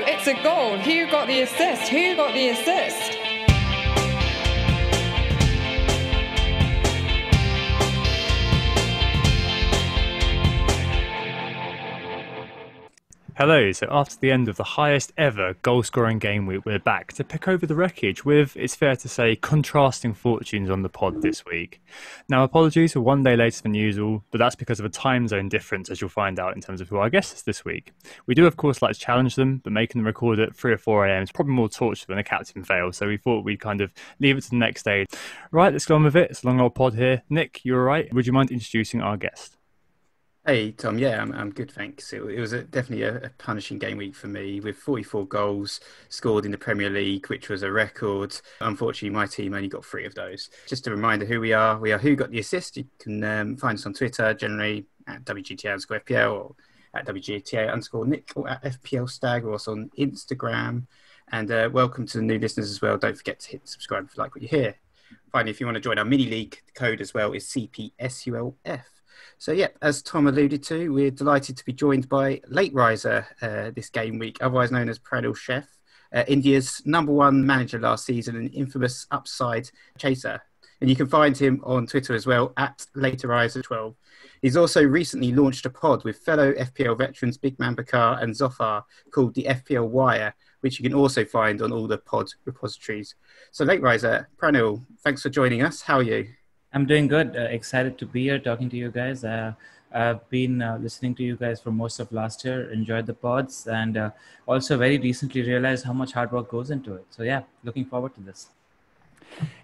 it's a goal. Who got the assist? Who got the assist? Hello, so after the end of the highest ever goal-scoring game week, we're back to pick over the wreckage with, it's fair to say, contrasting fortunes on the pod this week. Now, apologies for one day later than usual, but that's because of a time zone difference, as you'll find out in terms of who our guest is this week. We do, of course, like to challenge them, but making them record at 3 or 4 a.m. is probably more torture than a captain fail, so we thought we'd kind of leave it to the next day. Right, let's go on with it. It's a long old pod here. Nick, you all right? Would you mind introducing our guest? Hey Tom, yeah, I'm good, thanks. It was definitely a punishing game week for me, with 44 goals scored in the Premier League, which was a record. Unfortunately, my team only got 3 of those. Just a reminder who we are. We are Who Got the Assist. You can find us on Twitter, generally at WGTA_FPL or at WGTA_Nick or at FPL Stag, or also on Instagram. And welcome to the new listeners as well. Don't forget to hit subscribe if you like what you hear. Finally, if you want to join our mini league, the code as well is cpsulf. So, yeah, as Tom alluded to, we're delighted to be joined by LateRiser this game week, otherwise known as Pranil Sheth, India's #1 manager last season and infamous upside chaser. And you can find him on Twitter as well, at LateRiser12. He's also recently launched a pod with fellow FPL veterans Big Man Bakar and Zofar called the FPL Wire, which you can also find on all the pod repositories. So, LateRiser, Pranil, thanks for joining us. How are you? I'm doing good. Excited to be here talking to you guys. I've been listening to you guys for most of last year, enjoyed the pods, and also very recently realized how much hard work goes into it. So yeah, looking forward to this.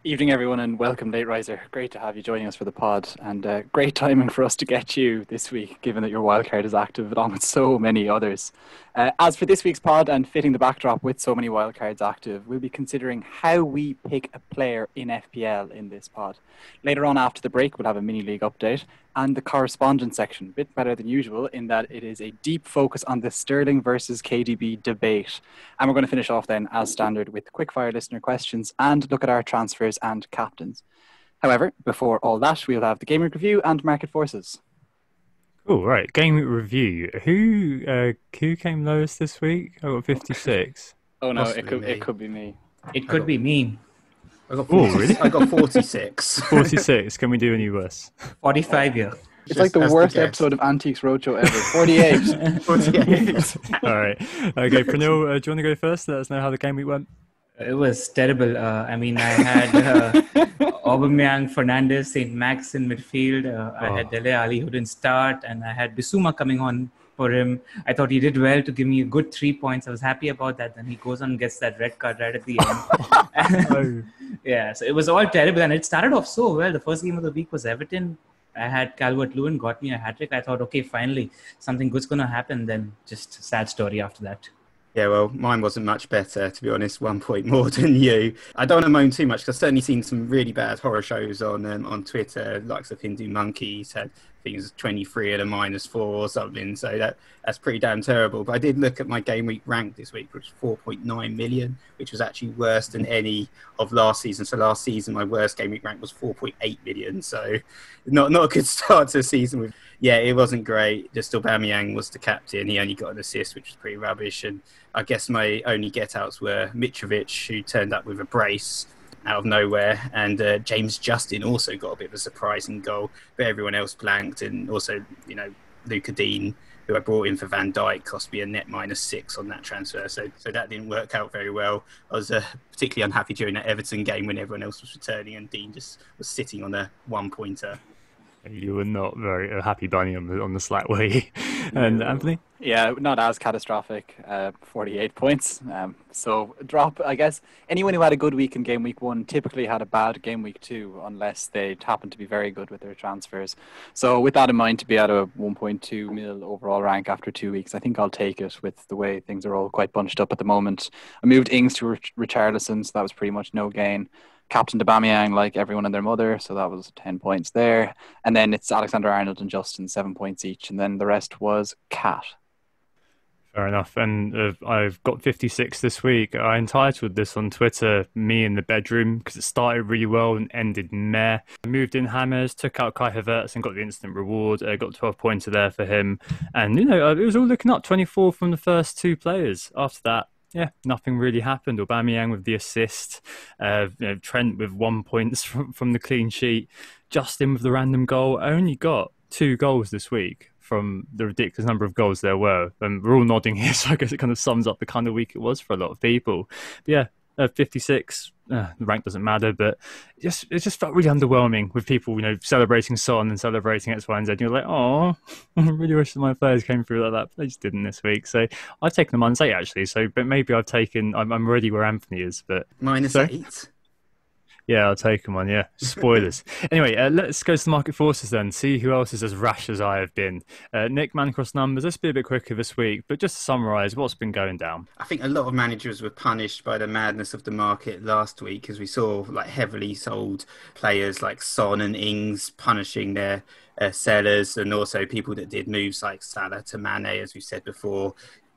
Evening, everyone, and welcome, LateRiser. Great to have you joining us for the pod, and great timing for us to get you this week, given that your wildcard is active along with so many others. As for this week's pod, and fitting the backdrop with so many wildcards active, we'll be considering how we pick a player in FPL in this pod. Later on after the break, we'll have a mini league update and the correspondence section, a bit better than usual in that it is a deep focus on the Sterling versus KDB debate. And we're going to finish off then, as standard, with quickfire listener questions and look at our transfers and captains. However, before all that, we'll have the game week review and market forces. Oh, right. Game week review. Who came lowest this week? I got 56. Oh no, it could be me. It could be me. I got 40, really? I got 46. 46. Can we do any worse? 45 here. It's like the worst episode of Antiques Roadshow ever. 48. 48. All right. Okay, Pranil, do you want to go first? Let us know how the game week went. It was terrible. I had Aubameyang, Fernandes, St. Max in midfield. I had Dele Alli who didn't start, and I had Bissouma coming on for him. I thought he did well to give me a good 3 points. I was happy about that. Then he goes on and gets that red card right at the end. Yeah, so it was all terrible, and it started off so well. The first game of the week was Everton. I had Calvert-Lewin got me a hat-trick. I thought, okay, finally, something good's going to happen. Then just a sad story after that. Yeah, well, mine wasn't much better, to be honest, 1 point more than you. I don't want to moan too much, because I've certainly seen some really bad horror shows on Twitter, likes of Hindu Monkeys had, I think it was 23 at a -4 or something, so that's pretty damn terrible. But I did look at my game week rank this week, which was 4.9 million, which was actually worse than any of last season. So last season, my worst game week rank was 4.8 million, so not a good start to the season. Yeah, it wasn't great. Just Aubameyang was the captain. He only got an assist, which was pretty rubbish. And I guess my only get-outs were Mitrovic, who turned up with a brace out of nowhere, and James Justin also got a bit of a surprising goal, but everyone else blanked. And also, Luca Dean, who I brought in for Van Dijk, cost me a net -6 on that transfer. So that didn't work out very well. I was particularly unhappy during that Everton game when everyone else was returning and Dean just was sitting on a 1-pointer. You were not very happy bunny on the Slack, were you? And Anthony? Yeah, not as catastrophic. 48 points. So drop, I guess. Anyone who had a good week in game week 1 typically had a bad game week 2, unless they happened to be very good with their transfers. So with that in mind, to be at a 1.2 mil overall rank after 2 weeks, I think I'll take it with the way things are all quite bunched up at the moment. I moved Ings to Richarlison, so that was pretty much no gain. Captain Aubameyang, like everyone and their mother, so that was 10 points there. And then it's Alexander-Arnold and Justin, 7 points each, and then the rest was Cat. Fair enough. And I've got 56 this week. I entitled this on Twitter, Me in the Bedroom, because it started really well and ended meh. I moved in Hammers, took out Kai Havertz and got the instant reward. I got 12 pointer there for him. And, it was all looking up, 24 from the first two players. After that, yeah, nothing really happened. Aubameyang with the assist, Trent with 1 point from the clean sheet, Justin with the random goal. I only got 2 goals this week from the ridiculous number of goals there were. And we're all nodding here, so I guess it kind of sums up the kind of week it was for a lot of people. But yeah, 56, the rank doesn't matter, but it just felt really underwhelming with people, celebrating Son and celebrating X, Y, and Z. And you're like, oh, I really wish that my players came through like that, but they just didn't this week. So I've taken them -8 actually. So, but maybe I'm already where Anthony is, but -8. Yeah, I'll take them on, yeah. Spoilers. Anyway, let's go to the market forces then, see who else is as rash as I have been. Nick, man across numbers, let's be a bit quicker this week, but just to summarise, what's been going down? I think a lot of managers were punished by the madness of the market last week, as we saw heavily sold players like Son and Ings punishing their sellers, and also people that did moves like Salah to Mane, as we said before,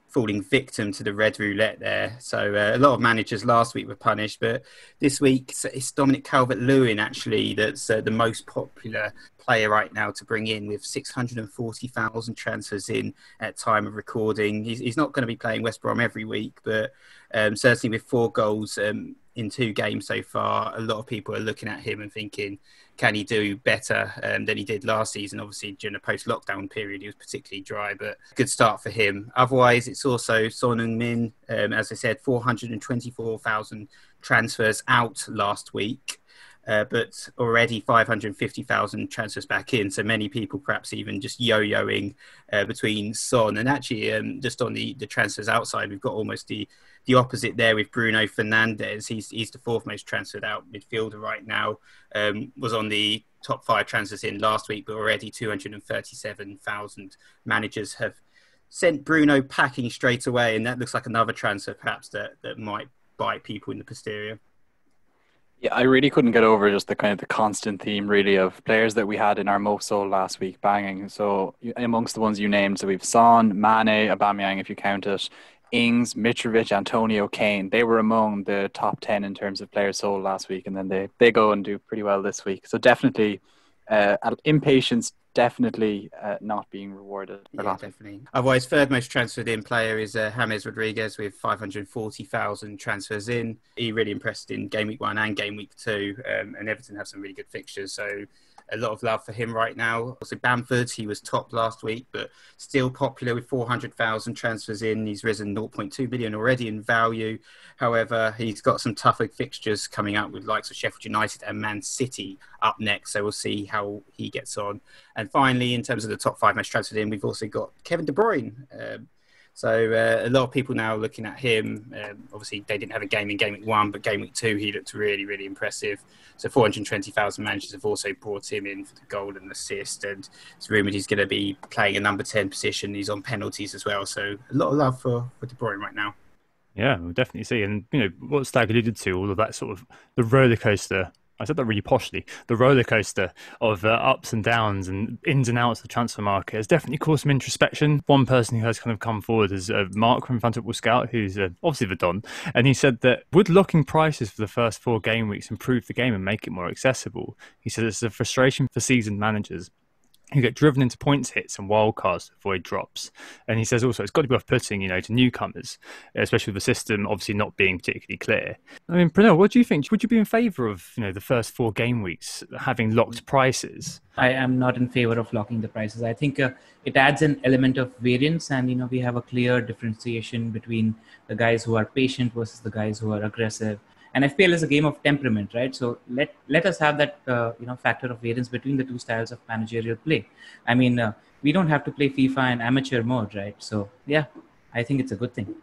falling victim to the red roulette there. So a lot of managers last week were punished, but this week it's Dominic Calvert-Lewin actually that's the most popular player right now to bring in, with 640,000 transfers in at time of recording. He's not going to be playing West Brom every week, but certainly with 4 goals in 2 games so far, a lot of people are looking at him and thinking, can he do better than he did last season? Obviously, during the post-lockdown period, he was particularly dry, but good start for him. Otherwise, it's also Son Heung-min. As I said, 424,000 transfers out last week, but already 550,000 transfers back in. So many people perhaps even just yo-yoing between Son. And actually, just on the transfers outside, we've got almost the opposite there with Bruno Fernandes. He's the 4th most transferred out midfielder right now. Was on the top 5 transfers in last week, but already 237,000 managers have sent Bruno packing straight away. And that looks like another transfer perhaps that might bite people in the posterior. Yeah, I really couldn't get over just the constant theme really of players that we had in our most sold last week banging. So amongst the ones you named, so we've Son, Mane, Aubameyang if you count it, Ings, Mitrovic, Antonio, Kane. They were among the top 10 in terms of players sold last week, and then they go and do pretty well this week. So definitely impatience definitely not being rewarded. Yeah, definitely. Otherwise, 3rd most transferred in player is James Rodriguez with 540,000 transfers in. He really impressed in game week 1 and game week 2, and Everton have some really good fixtures. So a lot of love for him right now. Also, Bamford, he was top last week, but still popular with 400,000 transfers in. He's risen 0.2 million already in value. However, he's got some tougher fixtures coming up with likes of Sheffield United and Man City up next. So we'll see how he gets on. And finally, in terms of the top 5 most transferred in, we've also got Kevin De Bruyne. So a lot of people now looking at him. Obviously, they didn't have a game in game week 1, but game week 2, he looked really, really impressive. So 420,000 managers have also brought him in for the goal and assist. And it's rumoured he's going to be playing a number 10 position. He's on penalties as well. So a lot of love for De Bruyne right now. Yeah, we'll definitely see. And, what Stag alluded to, all of that sort of the roller coaster. I said that really poshly. The roller coaster of ups and downs and ins and outs of the transfer market has definitely caused some introspection. One person who has kind of come forward is Mark from Fan Football Scout, who's obviously the Don, and he said that would locking prices for the first 4 game weeks improve the game and make it more accessible? He said it's a frustration for seasoned managers who get driven into points hits and wildcards to avoid drops. And he says also it's got to be off-putting, to newcomers, especially with the system obviously not being particularly clear. I mean, Pranil, what do you think? Would you be in favour of, the first 4 game weeks having locked prices? I am not in favor of locking the prices. I think it adds an element of variance, and we have a clear differentiation between the guys who are patient versus the guys who are aggressive. And FPL is a game of temperament, right? So let us have that factor of variance between the 2 styles of managerial play. I mean, we don't have to play FIFA in amateur mode, right? So yeah, I think it's a good thing.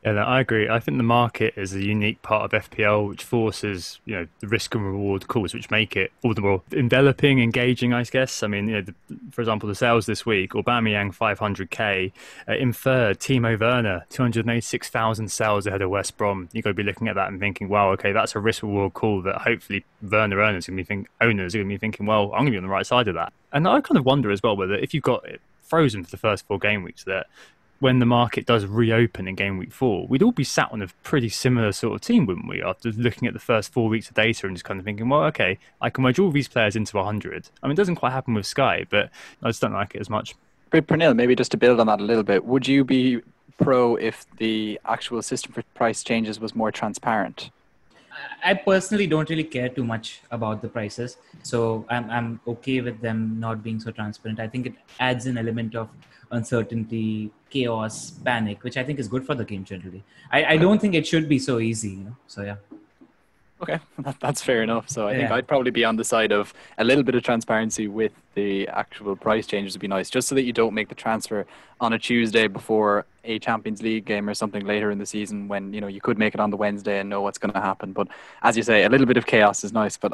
Yeah, no, I agree. I think the market is a unique part of FPL, which forces, the risk and reward calls, which make it all the more enveloping, engaging, I guess. I mean, for example, the sales this week, Aubameyang 500k, in 3rd, Timo Werner 286,000 sales ahead of West Brom. You've got to be looking at that and thinking, wow, okay, that's a risk reward call that hopefully Werner owners are going to be thinking, well, I'm going to be on the right side of that. And I kind of wonder as well whether if you've got it frozen for the first 4 game weeks, that when the market does reopen in game week 4, we'd all be sat on a pretty similar sort of team, wouldn't we? After looking at the first 4 weeks of data and just kind of thinking, well, okay, I can wedge all these players into 100. I mean, it doesn't quite happen with Sky, but I just don't like it as much. But Pranil, maybe just to build on that a little bit, would you be pro if the actual system for price changes was more transparent? I personally don't really care too much about the prices, so I'm okay with them not being so transparent. I think it adds an element of uncertainty, chaos, panic, which I think is good for the game generally. I don't think it should be so easy, So yeah. Okay, that's fair enough. So I think I'd probably be on the side of a little bit of transparency with the actual price changes would be nice, just so that you don't make the transfer on a Tuesday before a Champions League game or something later in the season when, you could make it on the Wednesday and know what's going to happen. But as you say, a little bit of chaos is nice. But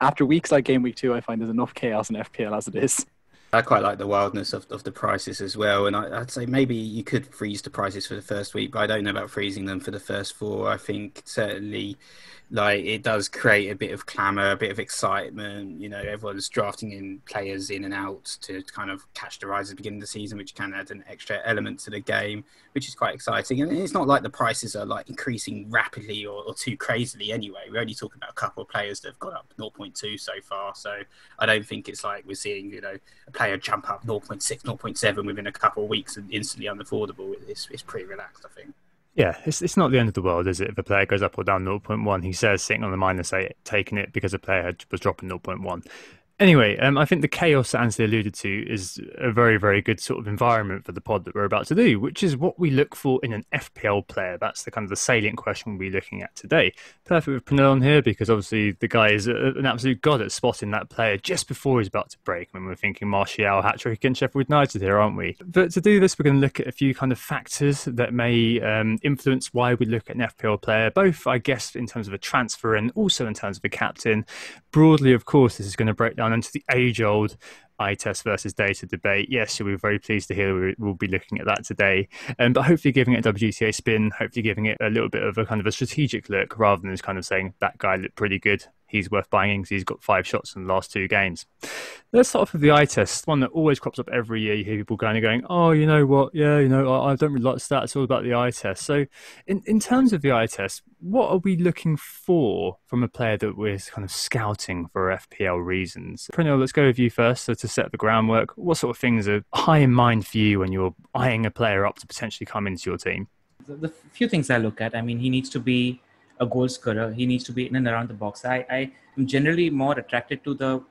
after weeks like game week 2, I find there's enough chaos in FPL as it is. I quite like the wildness of the prices as well. And I'd say maybe you could freeze the prices for the first week, but I don't know about freezing them for the first 4. I think certainly it does create a bit of clamour, a bit of excitement. Everyone's drafting in players in and out to kind of catch the rise at the beginning of the season, which can add an extra element to the game, which is quite exciting. And it's not like the prices are increasing rapidly or too crazily anyway. We're only talking about a couple of players that have gone up 0.2 so far. So I don't think it's like we're seeing, a player jump up 0.6, 0.7 within a couple of weeks and instantly unaffordable. It's pretty relaxed, I think. Yeah, it's not the end of the world, is it? If a player goes up or down 0.1, he says sitting on the -8, taking it because a player was dropping 0.1. Anyway, I think the chaos that Anthony alluded to is a very, very good sort of environment for the pod that we're about to do, which is what we look for in an FPL player. That's the kind of the salient question we'll be looking at today. Perfect with Pranil on here because obviously the guy is an absolute god at spotting that player just before he's about to break. I mean, we're thinking Martial hat-trick against Sheffield United here, aren't we? But to do this, we're going to look at a few kind of factors that may influence why we look at an FPL player, both, I guess, in terms of a transfer and also in terms of a captain. Broadly, of course, this is going to break down into the age-old eye test versus data debate. Yes, you'll be very pleased to hear we'll be looking at that today. But hopefully giving it a WGTA spin, hopefully giving it a little bit of a kind of a strategic look rather than just kind of saying that guy looked pretty good. He's worth buying because he's got 5 shots in the last 2 games. Let's start off with the eye test, one that always crops up every year. You hear people going, oh, you know what? Yeah, I don't really like stats. It's all about the eye test. So in terms of the eye test, what are we looking for from a player that we're kind of scouting for FPL reasons? Pranil, let's go with you first. So to set the groundwork, what sort of things are high in mind for you when you're eyeing a player up to potentially come into your team? The few things I look at, he needs to be a goal scorer. He needs to be in and around the box. I am generally more attracted to the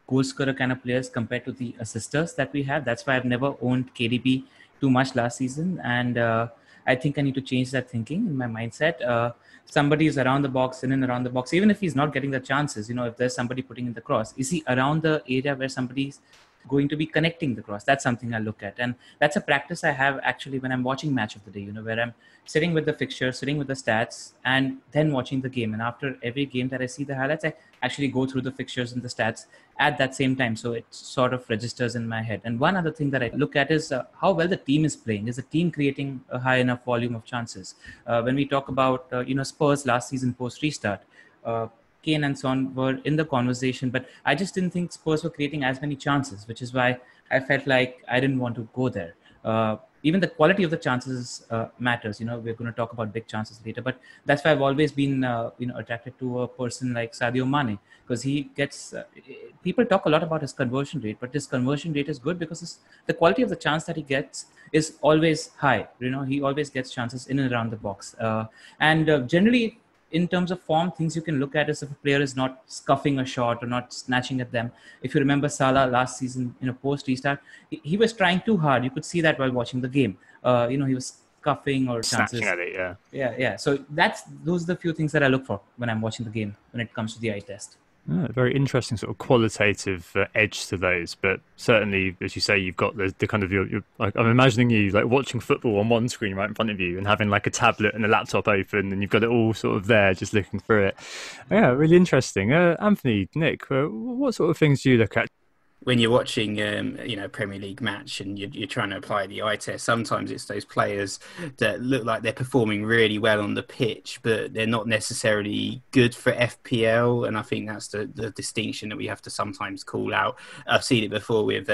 goal scorer kind of players compared to the assisters that we have. That's why I've never owned KDB too much last season. And I think I need to change that thinking in my mindset. Somebody is around the box, in and around the box, even if he's not getting the chances, if there's somebody putting in the cross, is he around the area where somebody's going to be connecting the cross? That's something I look at. And that's a practice I have actually when I'm watching match of the day, where I'm sitting with the fixture, sitting with the stats, and then watching the game. And after every game that I see the highlights, I actually go through the fixtures and the stats at that same time. So it sort of registers in my head. And one other thing that I look at is how well the team is playing. Is the team creating a high enough volume of chances? When we talk about, Spurs last season post-restart, Kane and Son were in the conversation, but I just didn't think Spurs were creating as many chances, which is why I felt like I didn't want to go there. Even the quality of the chances matters. We're going to talk about big chances later, but that's why I've always been, attracted to a person like Sadio Mane, because he gets, people talk a lot about his conversion rate, but his conversion rate is good because the quality of the chance that he gets is always high. He always gets chances in and around the box. Generally, in terms of form, things you can look at is if a player is not scuffing a shot or not snatching at them. If you remember Salah last season, post-restart, he was trying too hard. You could see that while watching the game. He was scuffing or chances. Snatching at it, yeah. Yeah. So those are the few things that I look for when I'm watching the game when it comes to the eye test. Very interesting sort of qualitative edge to those, but certainly, as you say, you've got the kind of your like, I'm imagining you like watching football on one screen right in front of you and having like a tablet and a laptop open, and you've got it all sort of there, just looking through it. Yeah, really interesting. Anthony, Nick, what sort of things do you look at? when you're watching, Premier League match and you're trying to apply the eye test, sometimes it's those players that look like they're performing really well on the pitch, but they're not necessarily good for FPL. And I think that's the distinction that we have to sometimes call out. I've seen it before with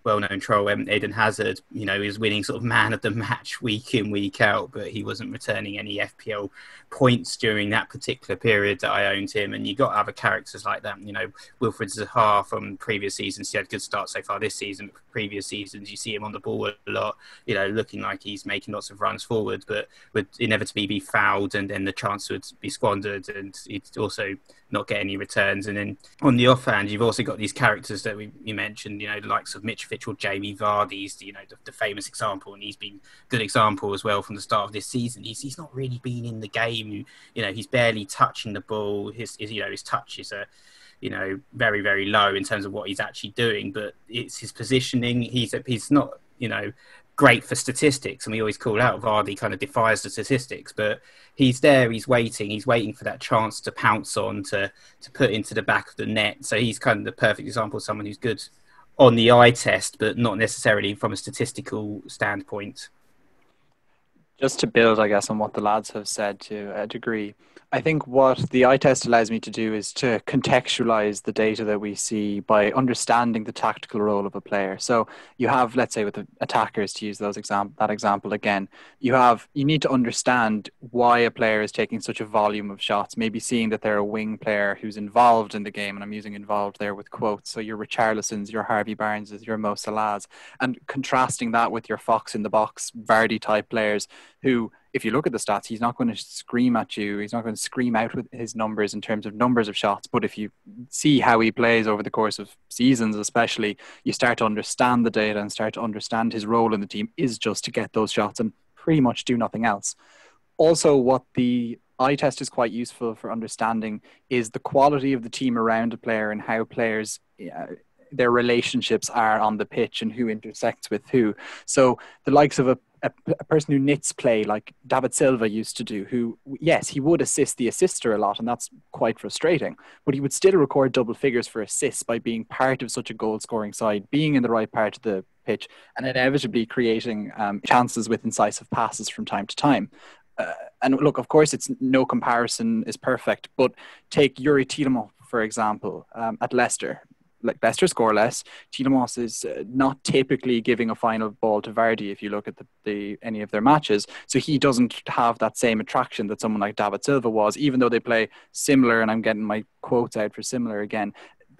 well-known troll Eden Hazard. He was winning sort of man of the match week in, week out, but he wasn't returning any FPL points during that particular period that I owned him. And you got other characters like that. Wilfred Zaha from previous seasons, he had a good start so far this season. But previous seasons, you see him on the ball a lot, looking like he's making lots of runs forward, but would inevitably be fouled, and then the chance would be squandered, and he'd also not get any returns. And then on the offhand, you've also got these characters that you mentioned, the likes of Mitrovic or Jamie Vardy's, the famous example, and he's been a good example as well from the start of this season. He's not really been in the game. He's barely touching the ball. His touch is very, very low in terms of what he's actually doing, but it's his positioning. He's not, great for statistics, and we always call out Vardy kind of defies the statistics, but he's there, he's waiting for that chance to pounce on, to put into the back of the net. So he's kind of the perfect example of someone who's good on the eye test, but not necessarily from a statistical standpoint. Just to build, I guess, on what the lads have said to a degree, I think what the eye test allows me to do is to contextualize the data that we see by understanding the tactical role of a player. So you have, let's say with the attackers, to use that example again, you need to understand why a player is taking such a volume of shots, maybe seeing that they're a wing player who's involved in the game, and I'm using involved there with quotes. So your Richarlisons, your Harvey Barneses, your Mo Salahs, and contrasting that with your Fox in the box, Vardy type players who, if you look at the stats, he's not going to scream at you. He's not going to scream out with his numbers in terms of numbers of shots. But if you see how he plays over the course of seasons, especially, you start to understand the data and start to understand his role in the team is just to get those shots and pretty much do nothing else. Also, what the eye test is quite useful for understanding is the quality of the team around a player and how players, their relationships are on the pitch and who intersects with who. So the likes of a person who knits play like David Silva used to do, who, yes, he would assist the assister a lot, and that's quite frustrating, but he would still record double figures for assists by being part of such a goal-scoring side, being in the right part of the pitch, and inevitably creating chances with incisive passes from time to time. And look, of course, it's no comparison is perfect, but take Yuri Tielemans, for example, at Leicester. Like Leicester score less, Tielemans is not typically giving a final ball to Vardy if you look at any of their matches. So he doesn't have that same attraction that someone like David Silva was, even though they play similar, and I'm getting my quotes out for similar again,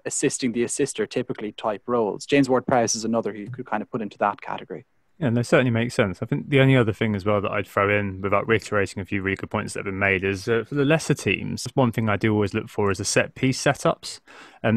assisting the assister typically type roles. James Ward-Prowse is another who you could kind of put into that category. Yeah, and that certainly makes sense. I think the only other thing as well that I'd throw in, without reiterating a few really good points that have been made, is for the lesser teams, one thing I do always look for is the set piece setups.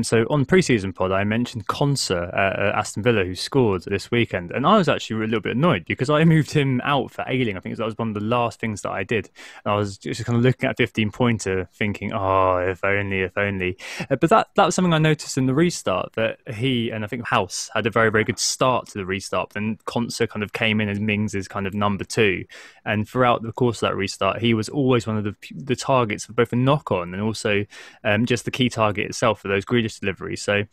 So on pre-season pod, I mentioned Konsa at Aston Villa, who scored this weekend. And I was actually a little bit annoyed because I moved him out for Ayling. I think that was one of the last things that I did. And I was just kind of looking at a 15-pointer thinking, oh, if only. But that was something I noticed in the restart, that he and I think House had a very, very good start to the restart. Then Konsa kind of came in as Mings' kind of number two. And throughout the course of that restart, he was always one of the targets for both a knock-on and also just the key target itself for those Grealish deliveries. So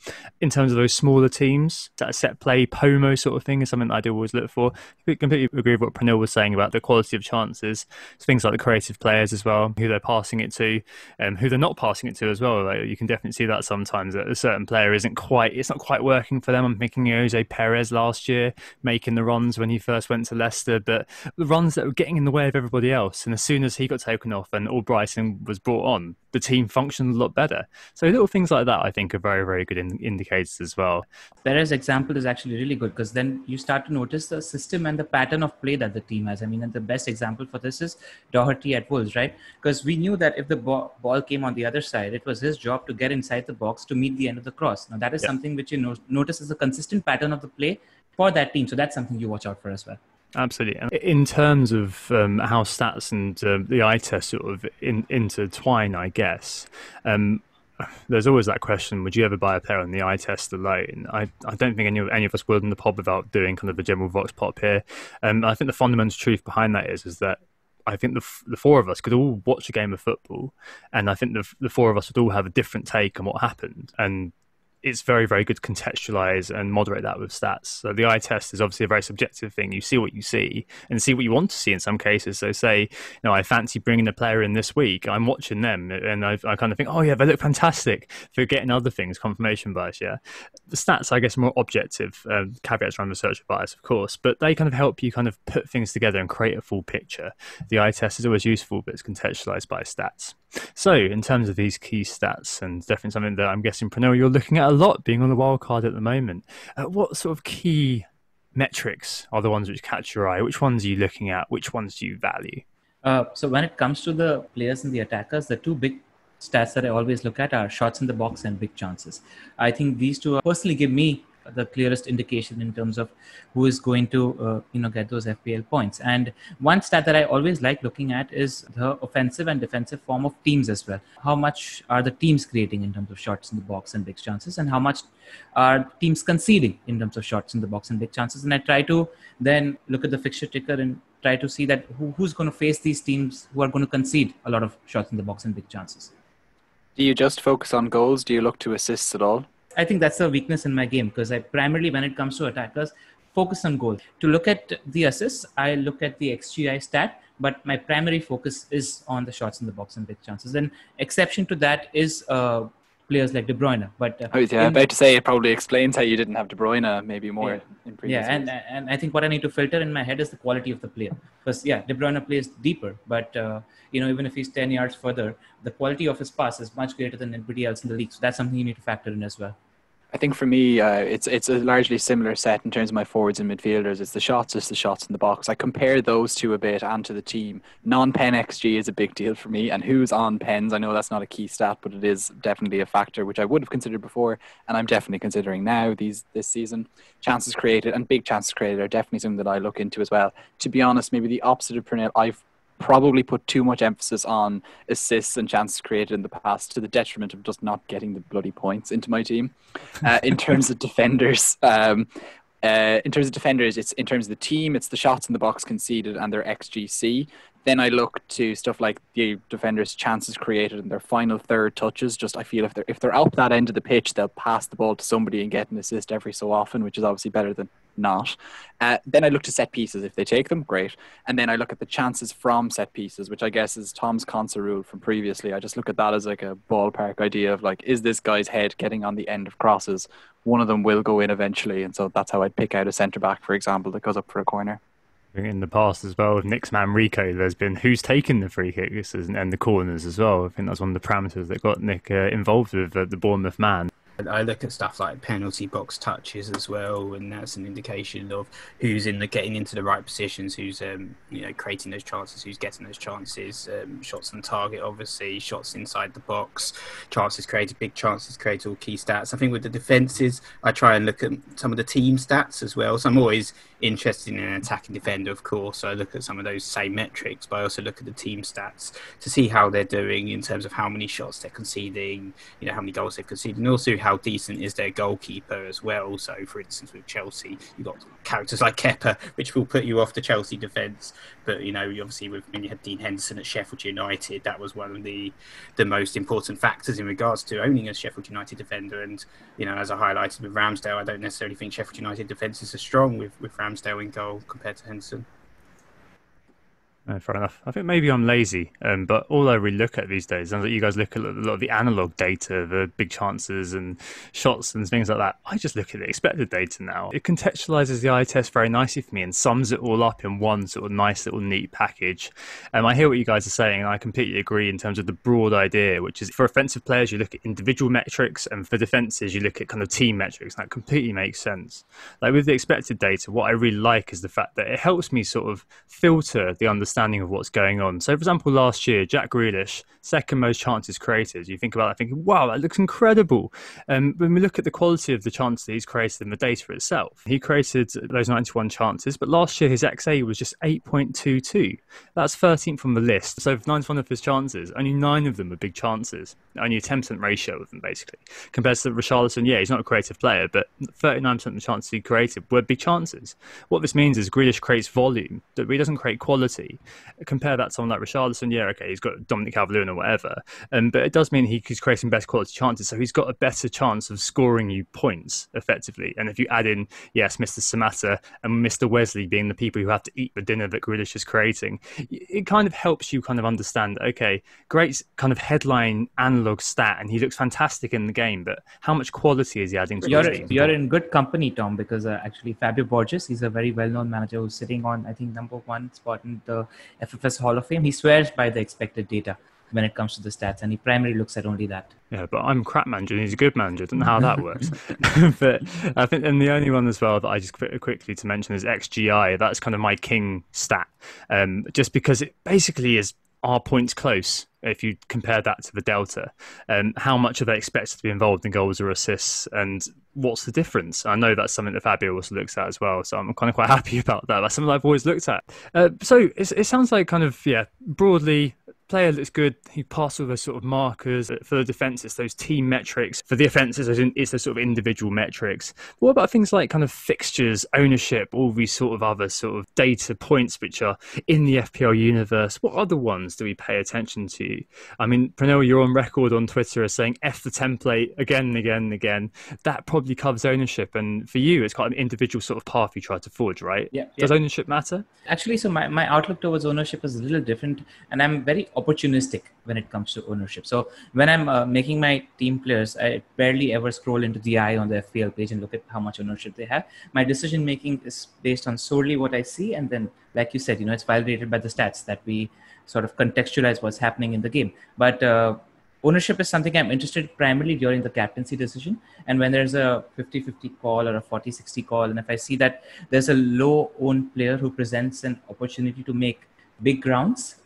in terms of those smaller teams, that set play, POMO sort of thing is something that I do always look for. I completely agree with what Pranil was saying about the quality of chances. It's things like the creative players as well, who they're passing it to, who they're not passing it to as well. Like, you can definitely see that sometimes that a certain player it's not quite working for them. I'm thinking Jose Perez last year, making the runs when he first went to Leicester, but the runs that were getting in the way of everybody else. And as soon as he got taken off and Albrighton was brought on, the team functioned a lot better. So little things like that, I think, are very, very good indicators as well. Perez's example is actually really good because then you start to notice the system and the pattern of play that the team has. I mean, and the best example for this is Doherty at Wolves, right? Because we knew that if the ball came on the other side, it was his job to get inside the box to meet the end of the cross. Now, that is something which you notice is a consistent pattern of the play for that team. So that's something you watch out for as well. Absolutely. And in terms of how stats and the eye test sort of intertwine, I guess, there's always that question, would you ever buy a player on the eye test alone? I don't think any of us would in the pod without doing kind of a general vox pop here. I think the fundamental truth behind that is that I think the four of us could all watch a game of football, and I think the four of us would all have a different take on what happened. And it's very, very good to contextualize and moderate that with stats. So the eye test is obviously a very subjective thing. You see what you see and see what you want to see in some cases. So say, I fancy bringing a player in this week. I'm watching them and I kind of think, oh yeah, they look fantastic, forgetting other things, confirmation bias, yeah. The stats, I guess, are more objective, caveats around researcher bias, of course, but they kind of help you kind of put things together and create a full picture. The eye test is always useful, but it's contextualized by stats. So in terms of these key stats, and definitely something that I'm guessing, Pranil, you're looking at a lot being on the wildcard at the moment, what sort of key metrics are the ones which catch your eye? Which ones are you looking at? Which ones do you value? So when it comes to the players and the attackers, the two big stats that I always look at are shots in the box and big chances. I think these two personally give me the clearest indication in terms of who is going to get those FPL points. And one stat that I always like looking at is the offensive and defensive form of teams as well. How much are the teams creating in terms of shots in the box and big chances, and how much are teams conceding in terms of shots in the box and big chances? And I try to then look at the fixture ticker and try to see that who's going to face these teams who are going to concede a lot of shots in the box and big chances. Do you just focus on goals? Do you look to assists at all? I think that's a weakness in my game, because I primarily, when it comes to attackers, focus on goal. To look at the assists, I look at the XGI stat, but my primary focus is on the shots in the box and big chances. And exception to that is players like De Bruyne. But I'm about to say it probably explains how you didn't have De Bruyne maybe more in previous years. And I think what I need to filter in my head is the quality of the player. Because De Bruyne plays deeper, but even if he's 10 yards further, the quality of his pass is much greater than anybody else in the league. So that's something you need to factor in as well. I think for me, it's a largely similar set in terms of my forwards and midfielders. It's the shots in the box. I compare those two a bit and to the team. Non-pen XG is a big deal for me, and who's on pens. I know that's not a key stat, but it is definitely a factor which I would have considered before, and I'm definitely considering now this season. Chances created and big chances created are definitely something that I look into as well. To be honest, maybe the opposite of Pranil, I've probably put too much emphasis on assists and chances created in the past to the detriment of just not getting the bloody points into my team. In terms of defenders, it's in terms of the team, it's the shots in the box conceded and their XGC. Then I look to stuff like the defenders' chances created and their final third touches. Just I feel if they're out that end of the pitch, they'll pass the ball to somebody and get an assist every so often, which is obviously better than not. Then I look to set pieces. If they take them, great. And then I look at the chances from set pieces, which I guess is Tom's Consa rule from previously. I just look at that as like a ballpark idea of like, is this guy's head getting on the end of crosses? One of them will go in eventually. And so that's how I'd pick out a centre-back, for example, that goes up for a corner. In the past as well, with Nick's man Rico, there's been who's taken the free kicks and the corners as well. I think that's one of the parameters that got Nick involved with the Bournemouth man. I look at stuff like penalty box touches as well, and that's an indication of who's getting into the right positions, who's creating those chances, who's getting those chances. Shots on target, obviously, shots inside the box, chances created, big chances created, all key stats. I think with the defences, I try and look at some of the team stats as well. So I'm always interested in an attacking defender, of course. So I look at some of those same metrics, but I also look at the team stats to see how they're doing in terms of how many shots they're conceding, how many goals they're conceding, and also how decent is their goalkeeper as well. So, for instance, with Chelsea, you've got characters like Kepa, which will put you off the Chelsea defence. But, obviously, when you had Dean Henderson at Sheffield United, that was one of the most important factors in regards to owning a Sheffield United defender. And, as I highlighted with Ramsdale, I don't necessarily think Sheffield United defences are strong with Ramsdale in goal compared to Henderson. Fair enough. I think maybe I'm lazy, but all I really look at these days, and you guys look at a lot of the analog data, the big chances and shots and things like that. I just look at the expected data now. It contextualizes the eye test very nicely for me and sums it all up in one sort of nice little neat package. I hear what you guys are saying, and I completely agree in terms of the broad idea, which is for offensive players, you look at individual metrics, and for defenses, you look at kind of team metrics. That completely makes sense. Like with the expected data, what I really like is the fact that it helps me sort of filter the understanding of what's going on. So, for example, last year, Jack Grealish, second most chances created. You think about that thinking, wow, that looks incredible. When we look at the quality of the chances that he's created and the data itself, he created those 91 chances, but last year his XA was just 8.22. That's 13th on the list. So, for 91 of his chances, only 9 of them were big chances. Only a 10% ratio of them, basically. Compared to Richarlison, yeah, he's not a creative player, but 39% of the chances he created were big chances. What this means is Grealish creates volume, but he doesn't create quality. Compare that to someone like Richarlison, yeah, okay, he's got Dominic Calvert-Lewin or whatever, but it does mean he's creating best quality chances, so he's got a better chance of scoring you points effectively. And if you add in, yes, Mr. Samatta and Mr. Wesley being the people who have to eat the dinner that Grealish is creating, it kind of helps you kind of understand, okay, great kind of headline analog stat, and he looks fantastic in the game, but how much quality is he adding to the team? You're in good company, Tom, because actually Fabio Borges, he's a very well-known manager who's sitting on, I think, number 1 spot in the FFS Hall of Fame. He swears by the expected data when it comes to the stats, and he primarily looks at only that. Yeah, but I'm a crap manager and he's a good manager. I don't know how that works. But I think, and the only one as well that I just quickly to mention is XGI. That's kind of my king stat, just because it basically is are points close if you compare that to the delta. How much are they expected to be involved in goals or assists, and what's the difference? I know that's something that Fabio also looks at as well, so I'm kind of quite happy about that. That's something I've always looked at. So it sounds like kind of, yeah, broadly, player looks good. He passed all those sort of markers for the defence. It's those team metrics. For the offences, it's those sort of individual metrics. But what about things like kind of fixtures, ownership, all these sort of other sort of data points which are in the FPL universe? What other ones do we pay attention to? I mean, Pranil, you're on record on Twitter as saying F the template again and again and again. That probably covers ownership. And for you, it's quite an individual sort of path you try to forge, right? Yeah. Does ownership matter? Actually, so my outlook towards ownership is a little different, and I'm very opportunistic when it comes to ownership. So when I'm making my team players, I barely ever scroll into the eye on the FPL page and look at how much ownership they have. My decision making is based on solely what I see, and then, like you said, it's validated by the stats that we sort of contextualize what's happening in the game. But ownership is something I'm interested primarily during the captaincy decision. And when there's a 50-50 call or a 40-60 call, and if I see that there's a low-owned player who presents an opportunity to make big grounds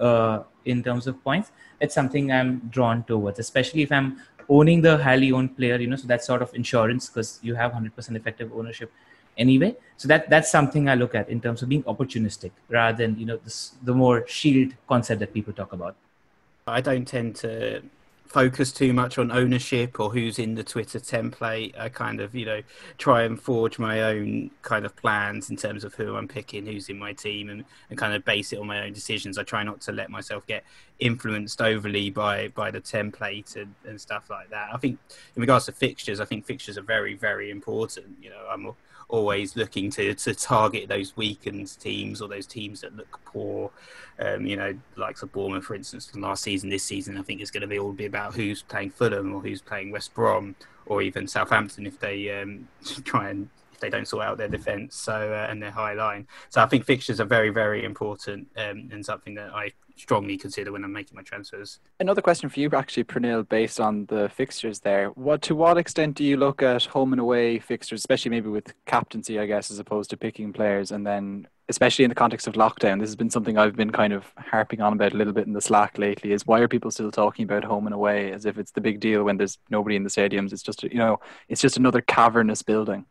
in terms of points, it's something I'm drawn towards, especially if I'm owning the highly owned player, so that's sort of insurance because you have 100% effective ownership anyway. So that's something I look at in terms of being opportunistic rather than, the more shield concept that people talk about. I don't tend to focus too much on ownership or who's in the Twitter template. I kind of, try and forge my own kind of plans in terms of who I'm picking, who's in my team, and kind of base it on my own decisions. I try not to let myself get influenced overly by the template and stuff like that. I think in regards to fixtures, I think fixtures are very, very important. I'm always looking to target those weakened teams or those teams that look poor. Like Bournemouth, for instance, last season, this season, I think it's going to all be about who's playing Fulham or who's playing West Brom or even Southampton if they if they don't sort out their defence and their high line. So I think fixtures are very, very important and something that I strongly consider when I'm making my transfers. Another question for you, actually, Pranil, based on the fixtures there. To what extent do you look at home and away fixtures, especially maybe with captaincy, I guess, as opposed to picking players? And then, especially in the context of lockdown, this has been something I've been kind of harping on about a little bit in the Slack lately, is why are people still talking about home and away as if it's the big deal when there's nobody in the stadiums? It's just, it's just another cavernous building.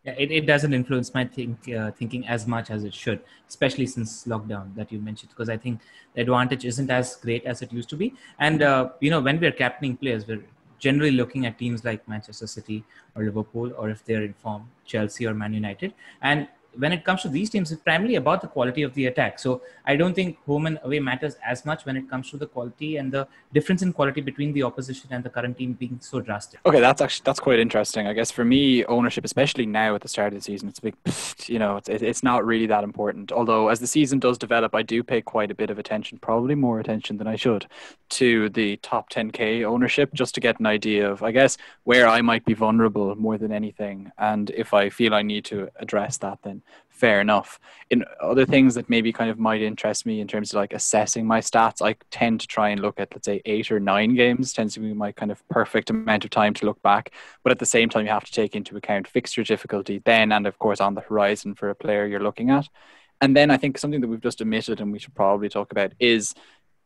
Yeah, it doesn't influence my thinking as much as it should, especially since lockdown that you mentioned, because I think the advantage isn't as great as it used to be. And, when we're captaining players, we're generally looking at teams like Manchester City or Liverpool, or if they're in form, Chelsea or Man United. And when it comes to these teams, it's primarily about the quality of the attack. So I don't think home and away matters as much when it comes to the quality and the difference in quality between the opposition and the current team being so drastic. Okay, that's quite interesting. I guess for me, ownership, especially now at the start of the season, it's a big, it's not really that important. Although as the season does develop, I do pay quite a bit of attention, probably more attention than I should, to the top 10K ownership, just to get an idea of, I guess, where I might be vulnerable more than anything. And if I feel I need to address that, then fair enough. In other things that maybe kind of might interest me in terms of like assessing my stats, I tend to try and look at, let's say, 8 or 9 games. Tends to be my kind of perfect amount of time to look back. But at the same time, you have to take into account fixture difficulty then, and of course on the horizon for a player you're looking at. And then I think something that we've just omitted and we should probably talk about is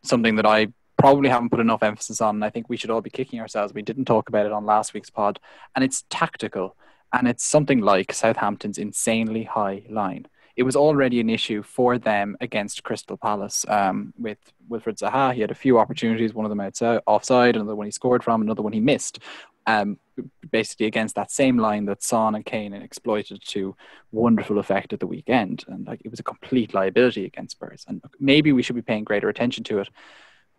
something that I probably haven't put enough emphasis on, and I think we should all be kicking ourselves. We didn't talk about it on last week's pod, and it's tactical. And it's something like Southampton's insanely high line. It was already an issue for them against Crystal Palace with Wilfred Zaha. He had a few opportunities, one of them offside, another one he scored from, another one he missed. basically against that same line that Son and Kane exploited to wonderful effect at the weekend. And like, it was a complete liability against Spurs. And maybe we should be paying greater attention to it.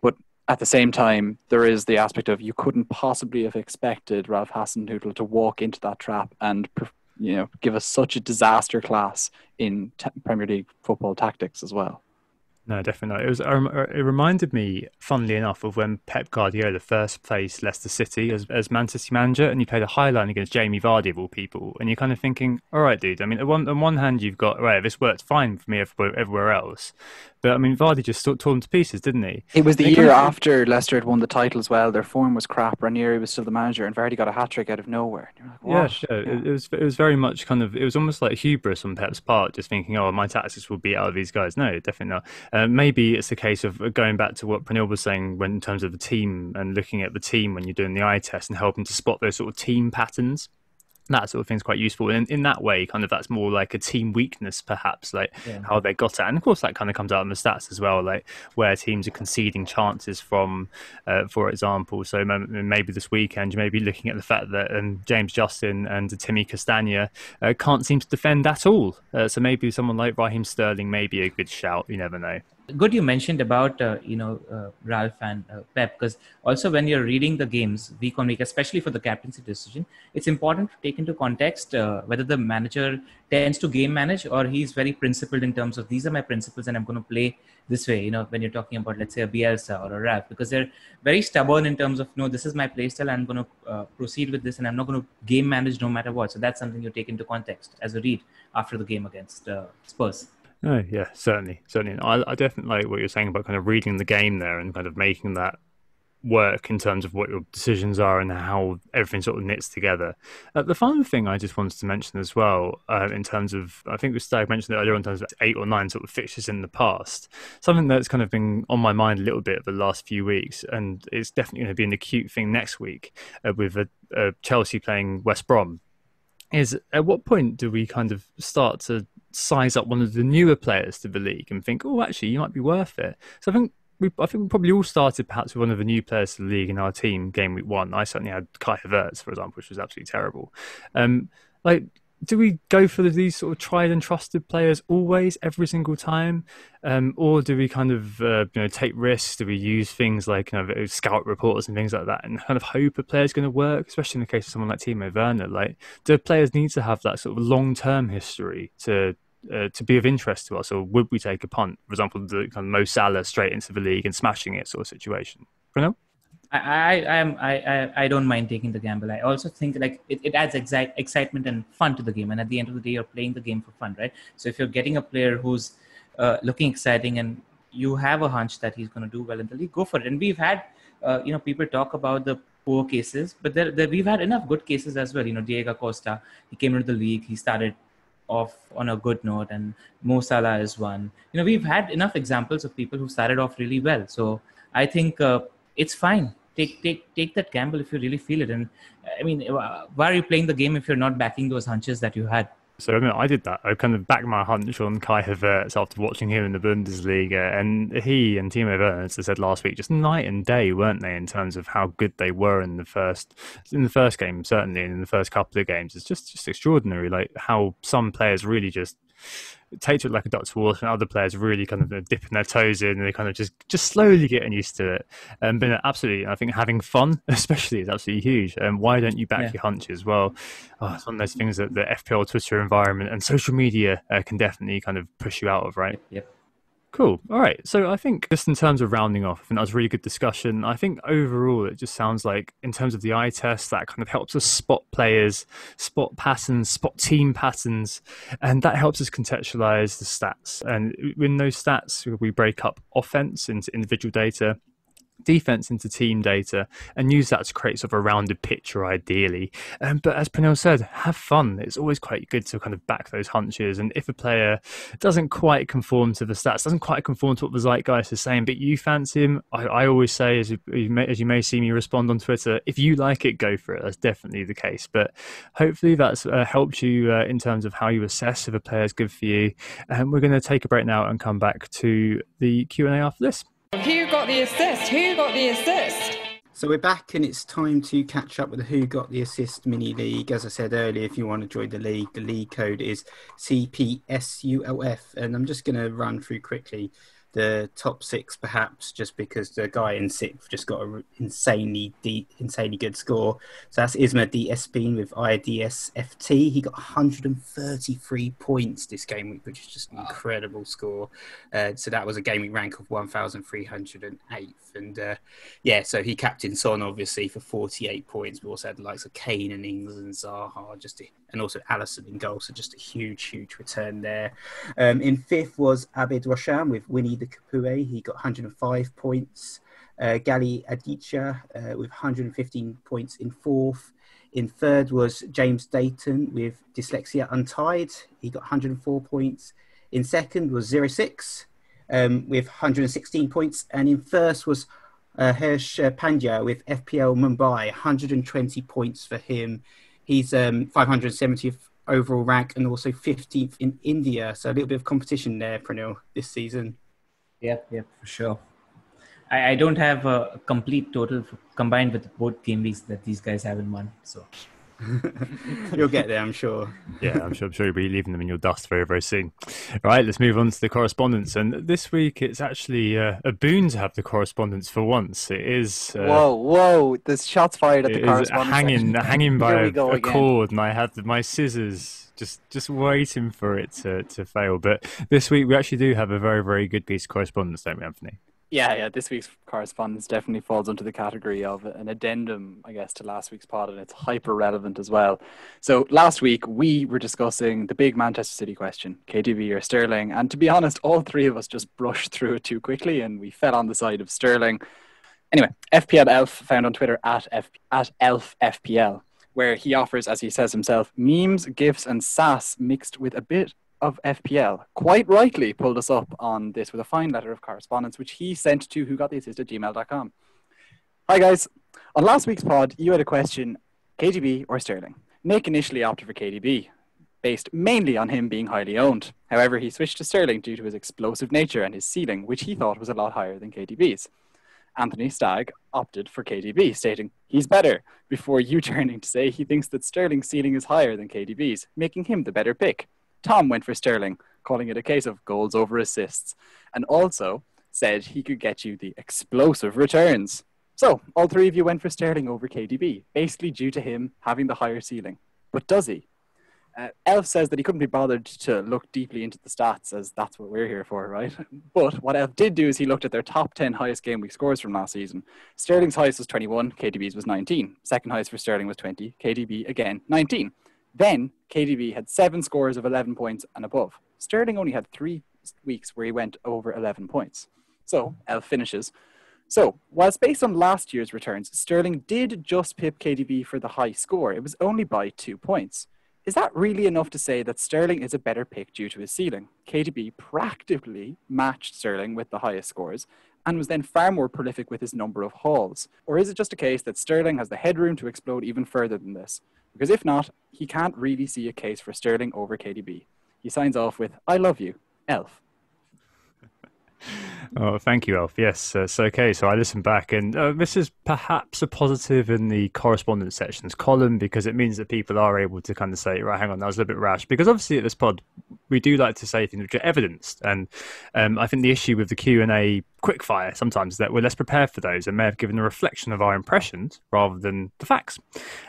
But at the same time, there is the aspect of you couldn't possibly have expected Ralph Hasenhüttl to walk into that trap and, give us such a disaster class in Premier League football tactics as well. No, definitely not. It reminded me, funnily enough, of when Pep Guardiola first faced Leicester City as Man City manager, and he played a highline against Jamie Vardy of all people. And you're kind of thinking, all right, dude. I mean, on one hand, you've got, right, this worked fine for me everywhere else. But I mean, Vardy just tore them to pieces, didn't he? It was the year after Leicester had won the title as well. Their form was crap. Ranieri was still the manager, and Vardy got a hat trick out of nowhere. And you're like, what? Yeah. It was very much kind of, it was almost like hubris on Pep's part, just thinking, oh, my tactics will beat out of these guys. No, definitely not. Maybe it's a case of going back to what Pranil was saying in terms of the team and looking at the team when you're doing the eye test and helping to spot those sort of team patterns. That sort of thing's quite useful. And in that way, kind of that's more like a team weakness, perhaps, how they got it. And of course, that kind of comes out in the stats as well, like where teams are conceding chances from, for example. So maybe this weekend, you may be looking at the fact that James Justin and Timmy Castagna can't seem to defend at all. So maybe someone like Raheem Sterling may be a good shout. You never know. Good you mentioned about Ralph and Pep, because also when you're reading the games week on week, especially for the captaincy decision, it's important to take into context whether the manager tends to game manage or he's very principled in terms of these are my principles and I'm going to play this way. When you're talking about, let's say, a Bielsa or a Ralph, because they're very stubborn in terms of, no, this is my play style, I'm going to proceed with this and I'm not going to game manage no matter what. So that's something you take into context as a read after the game against Spurs. Oh, yeah, certainly. I definitely like what you're saying about kind of reading the game there and kind of making that work in terms of what your decisions are and how everything sort of knits together. The final thing I just wanted to mention as well, in terms of, I think Stag mentioned it earlier in terms of 8 or 9 sort of fixtures in the past, something that's kind of been on my mind a little bit the last few weeks, and it's definitely going to be an acute thing next week with Chelsea playing West Brom, is at what point do we kind of start to size up one of the newer players to the league and think, oh, actually, you might be worth it? So I think we probably all started perhaps with one of the new players to the league in our team game week 1. I certainly had Kai Havertz, for example, which was absolutely terrible. Do we go for these sort of tried and trusted players always, every single time? Or do we kind of take risks? Do we use things like scout reports and things like that and kind of hope a player's going to work, especially in the case of someone like Timo Werner? Like, do players need to have that sort of long-term history to be of interest to us, or would we take a punt, for example, the kind of Mo Salah straight into the league and smashing it sort of situation? Pranil? I don't mind taking the gamble. I also think like it adds excitement and fun to the game, and at the end of the day, you're playing the game for fun, right? So if you're getting a player who's looking exciting and you have a hunch that he's going to do well in the league, go for it. And we've had people talk about the poor cases, but we've had enough good cases as well. Diego Costa, he came into the league, he started off on a good note, and Mo Salah is one. We've had enough examples of people who started off really well. So I think it's fine. Take that gamble if you really feel it. And I mean, why are you playing the game if you're not backing those hunches that you had? So I did that. I kind of backed my hunch on Kai Havertz after watching him in the Bundesliga, and he and Timo Werner, as I said last week, just night and day, weren't they, in terms of how good they were in the first game, certainly, and in the first couple of games. It's just extraordinary, like how some players really just take to it like a duck to water, and other players really kind of dipping their toes in, and they kind of just slowly getting used to it. But absolutely, I think having fun, especially, is absolutely huge. Why don't you back your hunches? Well, it's one of those things that the FPL Twitter environment and social media can definitely kind of push you out of, right? Yep. Cool. All right. So I think just in terms of rounding off, I think that was a really good discussion. I think overall, it just sounds like in terms of the eye test, that kind of helps us spot players, spot patterns, spot team patterns, and that helps us contextualize the stats. And in those stats, we break up offense into individual data, defense into team data, and use that to create sort of a rounded picture ideally. But as Pranil said, have fun. It's always quite good to kind of back those hunches, and if a player doesn't quite conform to the stats, doesn't quite conform to what the zeitgeist is saying, but you fancy him, I always say, as you may see me respond on Twitter, if you like it, go for it. That's definitely the case. But hopefully that's helped you in terms of how you assess if a player is good for you. And we're going to take a break now and come back to the Q&A after this. Who got the assist? So we're back and it's time to catch up with the Who Got the Assist mini league. As I said earlier, if you want to join the league code is cpsulf. And I'm just going to run through quickly the top 6 perhaps, just because the guy in 6th just got an insanely good score. So that's Isma DSP with IDSFT. He got 133 points this game week, which is just an incredible score. So that was a game week rank of 1,308th. And so he captained Son obviously for 48 points. We also had the likes of Kane and Ings and Zaha, and also Alisson in goal. So just a huge return there. In 5th was Abid Roshan with Winnie the Kapue. He got 105 points. Gali Aditya with 115 points in 4th. In 3rd was James Dayton with Dyslexia Untied. He got 104 points. In 2nd was 06 with 116 points. And in 1st was Harsh Pandya with FPL Mumbai, 120 points for him. He's 570th overall rank and also 15th in India. So a little bit of competition there, Pranil, this season. Yep, for sure. I don't have a complete total combined with both game weeks that these guys haven't won. So you'll get there, I'm sure. Yeah, I'm sure you'll be leaving them in your dust very, very soon. All right, let's move on to the correspondence. And this week, it's actually a boon to have the correspondence for once. It is. Whoa! There's shots fired at the correspondence. Hanging by a cord, and I have my scissors just waiting for it to fail. But this week, we actually do have a very, very good piece of correspondence, don't we, Anthony? Yeah. This week's correspondence definitely falls under the category of an addendum, I guess, to last week's pod, and it's hyper relevant as well. So last week we were discussing the big Manchester City question, KDB or Sterling, and to be honest, all three of us just brushed through it too quickly, and we fell on the side of Sterling. Anyway, FPL Elf, found on Twitter at ElfFPL, where he offers, as he says himself, memes, gifs, and sass mixed with a bit of FPL, quite rightly pulled us up on this with a fine letter of correspondence, which he sent to whogottheassist@gmail.com. Hi guys, on last week's pod, you had a question, KDB or Sterling? Nick initially opted for KDB, based mainly on him being highly owned. However, he switched to Sterling due to his explosive nature and his ceiling, which he thought was a lot higher than KDB's. Anthony Stagg opted for KDB, stating, he's better, before U-turning to say he thinks that Sterling's ceiling is higher than KDB's, making him the better pick. Tom went for Sterling, calling it a case of goals over assists, and also said he could get you the explosive returns. So, all three of you went for Sterling over KDB, basically due to him having the higher ceiling. But does he? Elf says that he couldn't be bothered to look deeply into the stats, as that's what we're here for, right? But what Elf did do is he looked at their top 10 highest game week scores from last season. Sterling's highest was 21, KDB's was 19. Second highest for Sterling was 20, KDB again 19. Then KDB had 7 scores of 11 points and above. Sterling only had 3 weeks where he went over 11 points. So Elf finishes. So, whilst based on last year's returns, Sterling did just pip KDB for the high score. It was only by 2 points. Is that really enough to say that Sterling is a better pick due to his ceiling? KDB practically matched Sterling with the highest scores and was then far more prolific with his number of hauls. Or is it just a case that Sterling has the headroom to explode even further than this? Because if not, he can't really see a case for Sterling over KDB. He signs off with, I love you, Elf. Oh, thank you, Elf. Yes, okay. So I listened back, and this is perhaps a positive in the correspondence sections column, because it means that people are able to kind of say, right, hang on, that was a little bit rash. Because obviously at this pod, we do like to say things which are evidenced, and I think the issue with the Q&A quickfire sometimes is that we're less prepared for those and may have given a reflection of our impressions rather than the facts.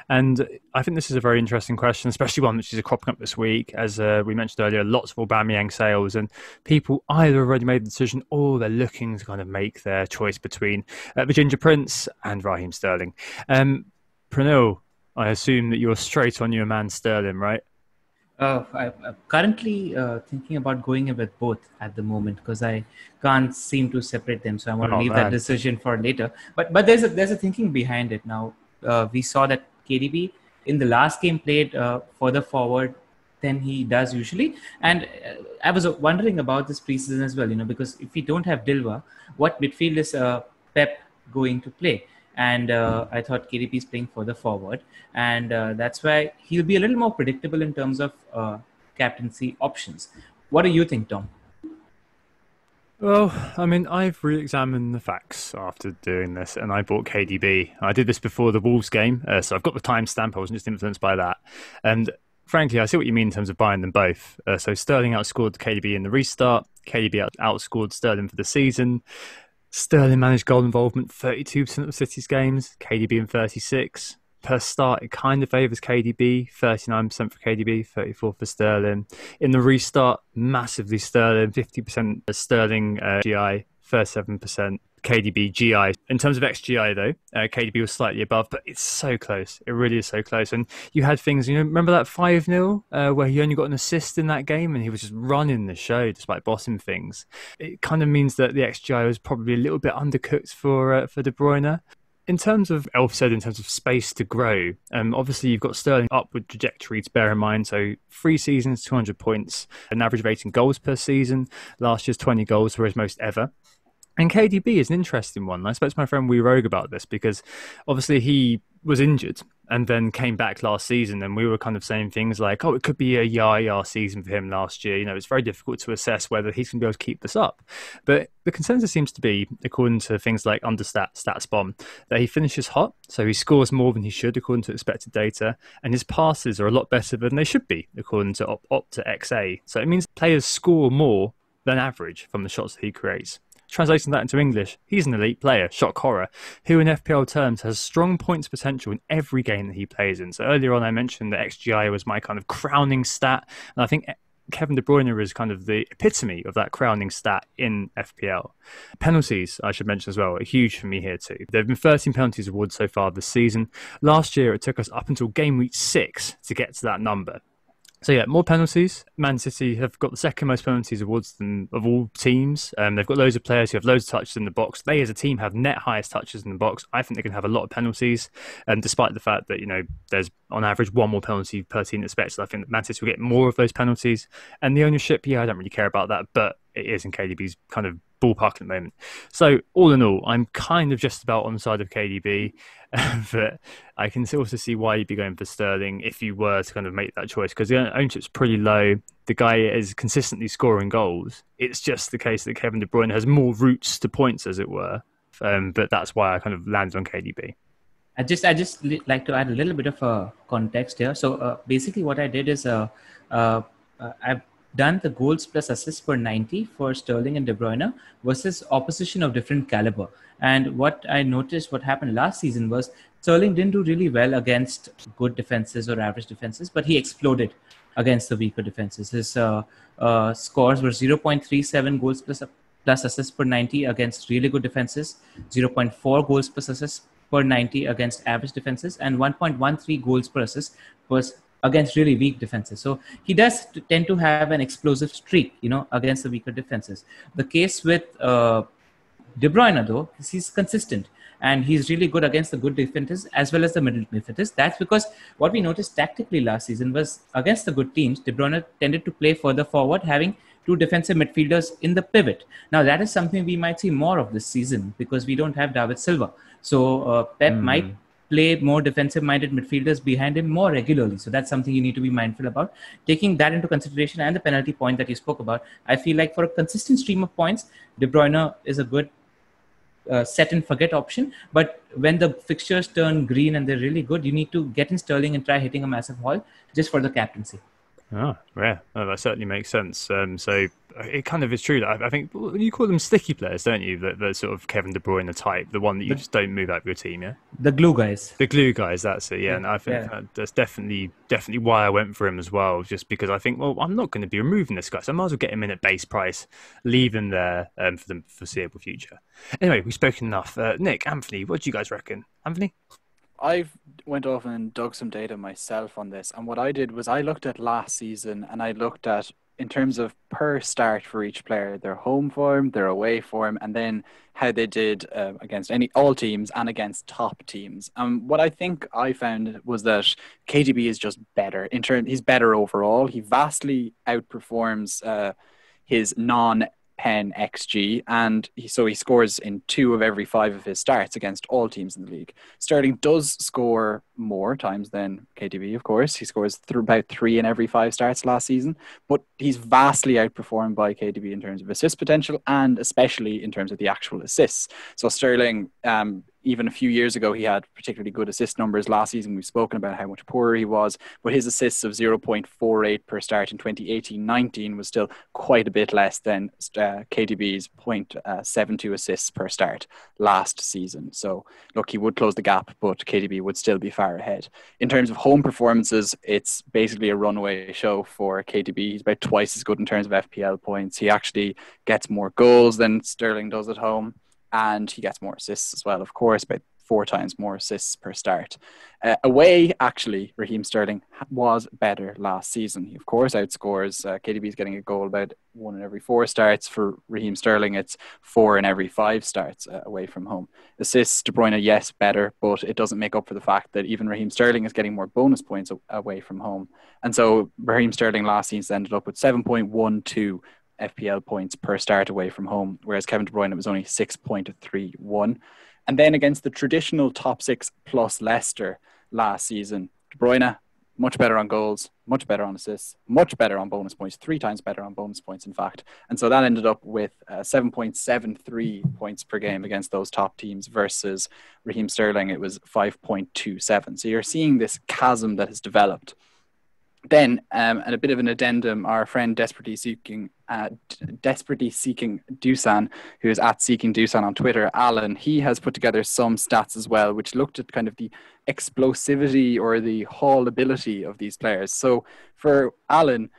And I think this is a very interesting question, especially one which is cropping up this week. As we mentioned earlier, lots of Aubameyang sales, and people either already made the decision or they're looking to kind of make their choice between the Ginger Prince and Raheem Sterling. Pranil, I assume that you're straight on your man Sterling, right? I'm currently thinking about going with both at the moment, because I can't seem to separate them. So I want to leave that decision for later. But there's a thinking behind it now. We saw that KDB in the last game played further forward than he does usually. And I was wondering about this preseason as well, because if we don't have Dilwa, what midfield is Pep going to play? And I thought KDB is playing further forward. And that's why he'll be a little more predictable in terms of captaincy options. What do you think, Tom? Well, I mean, I've re-examined the facts after doing this, and I bought KDB. I did this before the Wolves game, so I've got the timestamp. I wasn't just influenced by that. And frankly, I see what you mean in terms of buying them both. So Sterling outscored KDB in the restart. KDB outscored Sterling for the season. Sterling managed goal involvement 32% of City's games, KDB in 36. Per start, it kind of favours KDB, 39% for KDB, 34 for Sterling. In the restart, massively Sterling, 50% Sterling GI, 37% KDB GI. In terms of XGI, though, KDB was slightly above, but it's so close. It really is so close. And you had things, remember that 5-0 where he only got an assist in that game and he was just running the show despite bossing things. It kind of means that the XGI was probably a little bit undercooked for De Bruyne. In terms of Elf said, in terms of space to grow, obviously you've got Sterling upward trajectory to bear in mind. So 3 seasons, 200 points, an average of 18 goals per season. Last year's 20 goals were his most ever. And KDB is an interesting one. I spoke to my friend Wee Rogue about this because obviously he was injured and then came back last season, and we were kind of saying things like, it could be a yah season for him last year. It's very difficult to assess whether he's going to be able to keep this up. But the consensus seems to be, according to things like StatsBomb, that he finishes hot, so he scores more than he should according to expected data, and his passes are a lot better than they should be according to Opta XA. So it means players score more than average from the shots that he creates. Translating that into English, he's an elite player, shock horror, who in FPL terms has strong points potential in every game that he plays in. So earlier on I mentioned that XGI was my kind of crowning stat, and I think Kevin De Bruyne is kind of the epitome of that crowning stat in FPL. Penalties, I should mention as well, are huge for me here too. There have been 13 penalties awarded so far this season. Last year it took us up until game week 6 to get to that number. So yeah, more penalties. Man City have got the second most penalties awards of all teams. They've got loads of players who have loads of touches in the box. They as a team have net highest touches in the box. I think they can have a lot of penalties, despite the fact that there's on average one more penalty per team expected. I think that Man City will get more of those penalties. And the ownership, I don't really care about that, but it is in KDB's kind of ballpark at the moment. So all in all, I'm kind of just about on the side of KDB, but I can also see why you'd be going for Sterling if you were to kind of make that choice, because the ownership's pretty low. The guy is consistently scoring goals. It's just the case that Kevin De Bruyne has more routes to points, as it were. But that's why I kind of landed on KDB. I just like to add a little bit of a context here. So basically what I did is I've done the goals plus assists per 90 for Sterling and De Bruyne versus opposition of different caliber. And what I noticed, what happened last season was Sterling didn't do really well against good defenses or average defenses, but he exploded against the weaker defenses. His scores were 0.37 goals plus assists per 90 against really good defenses, 0.4 goals plus assists per 90 against average defenses, and 1.13 goals per assist was against really weak defenses. So he does tend to have an explosive streak, against the weaker defenses. The case with De Bruyne, though, is he's consistent and he's really good against the good defenders as well as the middle defenders. That's because what we noticed tactically last season was against the good teams, De Bruyne tended to play further forward, having 2 defensive midfielders in the pivot. Now, that is something we might see more of this season because we don't have David Silva. So Pep might play more defensive-minded midfielders behind him more regularly. So that's something you need to be mindful about. Taking that into consideration and the penalty point that you spoke about, I feel like for a consistent stream of points, De Bruyne is a good set and forget option. But when the fixtures turn green and they're really good, you need to get in Sterling and try hitting a massive haul just for the captaincy. Oh, yeah. Oh, that certainly makes sense. So it kind of is true that I think you call them sticky players, don't you? The sort of Kevin De Bruyne type, the one that you just don't move out of your team, yeah? The glue guys. The glue guys, that's it, yeah. And I think that's definitely why I went for him as well, just because I think, I'm not going to be removing this guy, so I might as well get him in at base price, leave him there for the foreseeable future. Anyway, we've spoken enough. Nick, Anthony, what do you guys reckon? Anthony? I've went off and dug some data myself on this, and what I did was I looked at last season and I looked at, in terms of per start for each player, their home form, their away form, and then how they did against all teams and against top teams. What I think I found was that KDB is just better. He's better overall. He vastly outperforms his pen XG, and so he scores in 2 of every 5 of his starts against all teams in the league. Sterling does score more times than KDB, of course. He scores about 3 in every 5 starts last season, but he's vastly outperformed by KDB in terms of assist potential and especially in terms of the actual assists. So Sterling, even a few years ago, he had particularly good assist numbers. Last season, we've spoken about how much poorer he was, but his assists of 0.48 per start in 2018-19 was still quite a bit less than KDB's 0.72 assists per start last season. So, look, he would close the gap, but KDB would still be far ahead. In terms of home performances, it's basically a runaway show for KDB. He's about twice as good in terms of FPL points. He actually gets more goals than Sterling does at home. And he gets more assists as well, of course, about 4 times more assists per start. Away, actually, Raheem Sterling was better last season. He, of course, outscores. KDB's getting a goal about 1 in every 4 starts. For Raheem Sterling, it's 4 in every 5 starts away from home. Assists, De Bruyne, yes, better, but it doesn't make up for the fact that even Raheem Sterling is getting more bonus points away from home. And so Raheem Sterling last season ended up with 7.12 FPL points per start away from home, whereas Kevin De Bruyne, it was only 6.31. And then against the traditional top 6 plus Leicester last season, De Bruyne, much better on goals, much better on assists, much better on bonus points, 3 times better on bonus points, in fact. And so that ended up with 7.73 points per game against those top teams versus Raheem Sterling, it was 5.27. So you're seeing this chasm that has developed. Then, and a bit of an addendum, our friend Desperately Seeking Dusan, who is at Seeking Dusan on Twitter, Alan, he has put together some stats as well, which looked at kind of the explosivity or the haul ability of these players. So for Alan,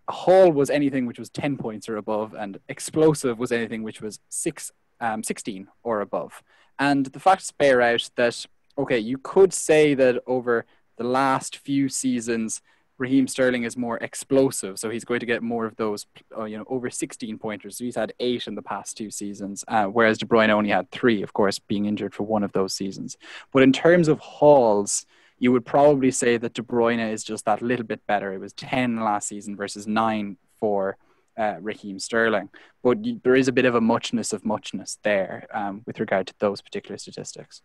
haul was anything which was 10 points or above, and explosive was anything which was 16 or above. And the facts bear out that, okay, you could say that over the last few seasons, Raheem Sterling is more explosive, so he's going to get more of those, over 16 pointers. So he's had 8 in the past 2 seasons, whereas De Bruyne only had 3, of course, being injured for one of those seasons. But in terms of hauls, you would probably say that De Bruyne is just that little bit better. It was 10 last season versus 9 for Raheem Sterling. But there is a bit of a muchness there with regard to those particular statistics.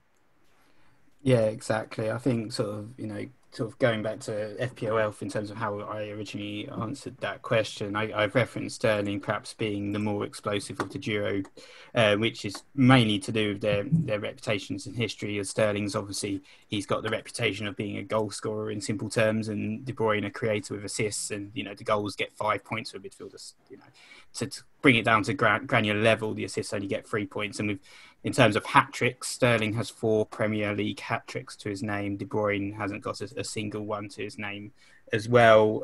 Yeah, exactly. I think sort of going back to FPL Elf in terms of how I originally answered that question, I've referenced Sterling perhaps being the more explosive of the duo, which is mainly to do with their reputations and history. As Sterling's obviously, he's got the reputation of being a goal scorer in simple terms, and De Bruyne a creator with assists, and the goals get 5 points for midfielders. To bring it down to granular level, the assists only get 3 points, and in terms of hat-tricks, Sterling has 4 Premier League hat-tricks to his name. De Bruyne hasn't got a single one to his name as well.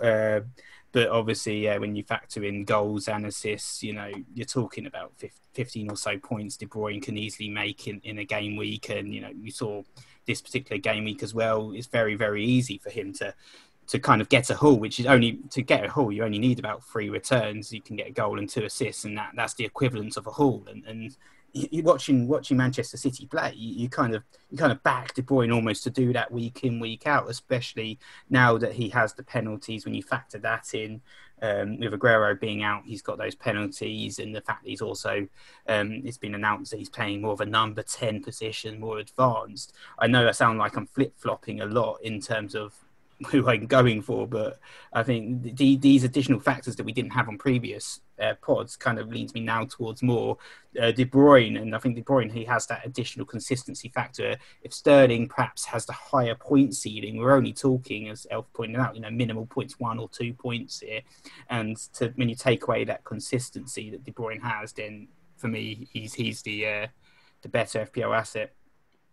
But obviously, when you factor in goals and assists, you're talking about 15 or so points De Bruyne can easily make in a game week. And, you saw this particular game week as well. It's very, very easy for him to kind of get a haul, which is only to get a haul, you only need about 3 returns. You can get a goal and 2 assists, and that's the equivalent of a haul. And you watching Manchester City play, you kind of back De Bruyne almost to do that week in, week out, especially now that he has the penalties. When you factor that in, with Aguero being out, he's got those penalties, and the fact that he's also it's been announced that he's playing more of a number 10 position, more advanced. I know I sound like I'm flip-flopping a lot in terms of who I'm going for, but I think these additional factors that we didn't have on previous pods kind of leads me now towards more De Bruyne. And I think De Bruyne, he has that additional consistency factor. If Sterling perhaps has the higher point ceiling, we're only talking, as Elf pointed out, minimal points, 1 or 2 points here. And when you take away that consistency that De Bruyne has, then for me, he's the better FPL asset.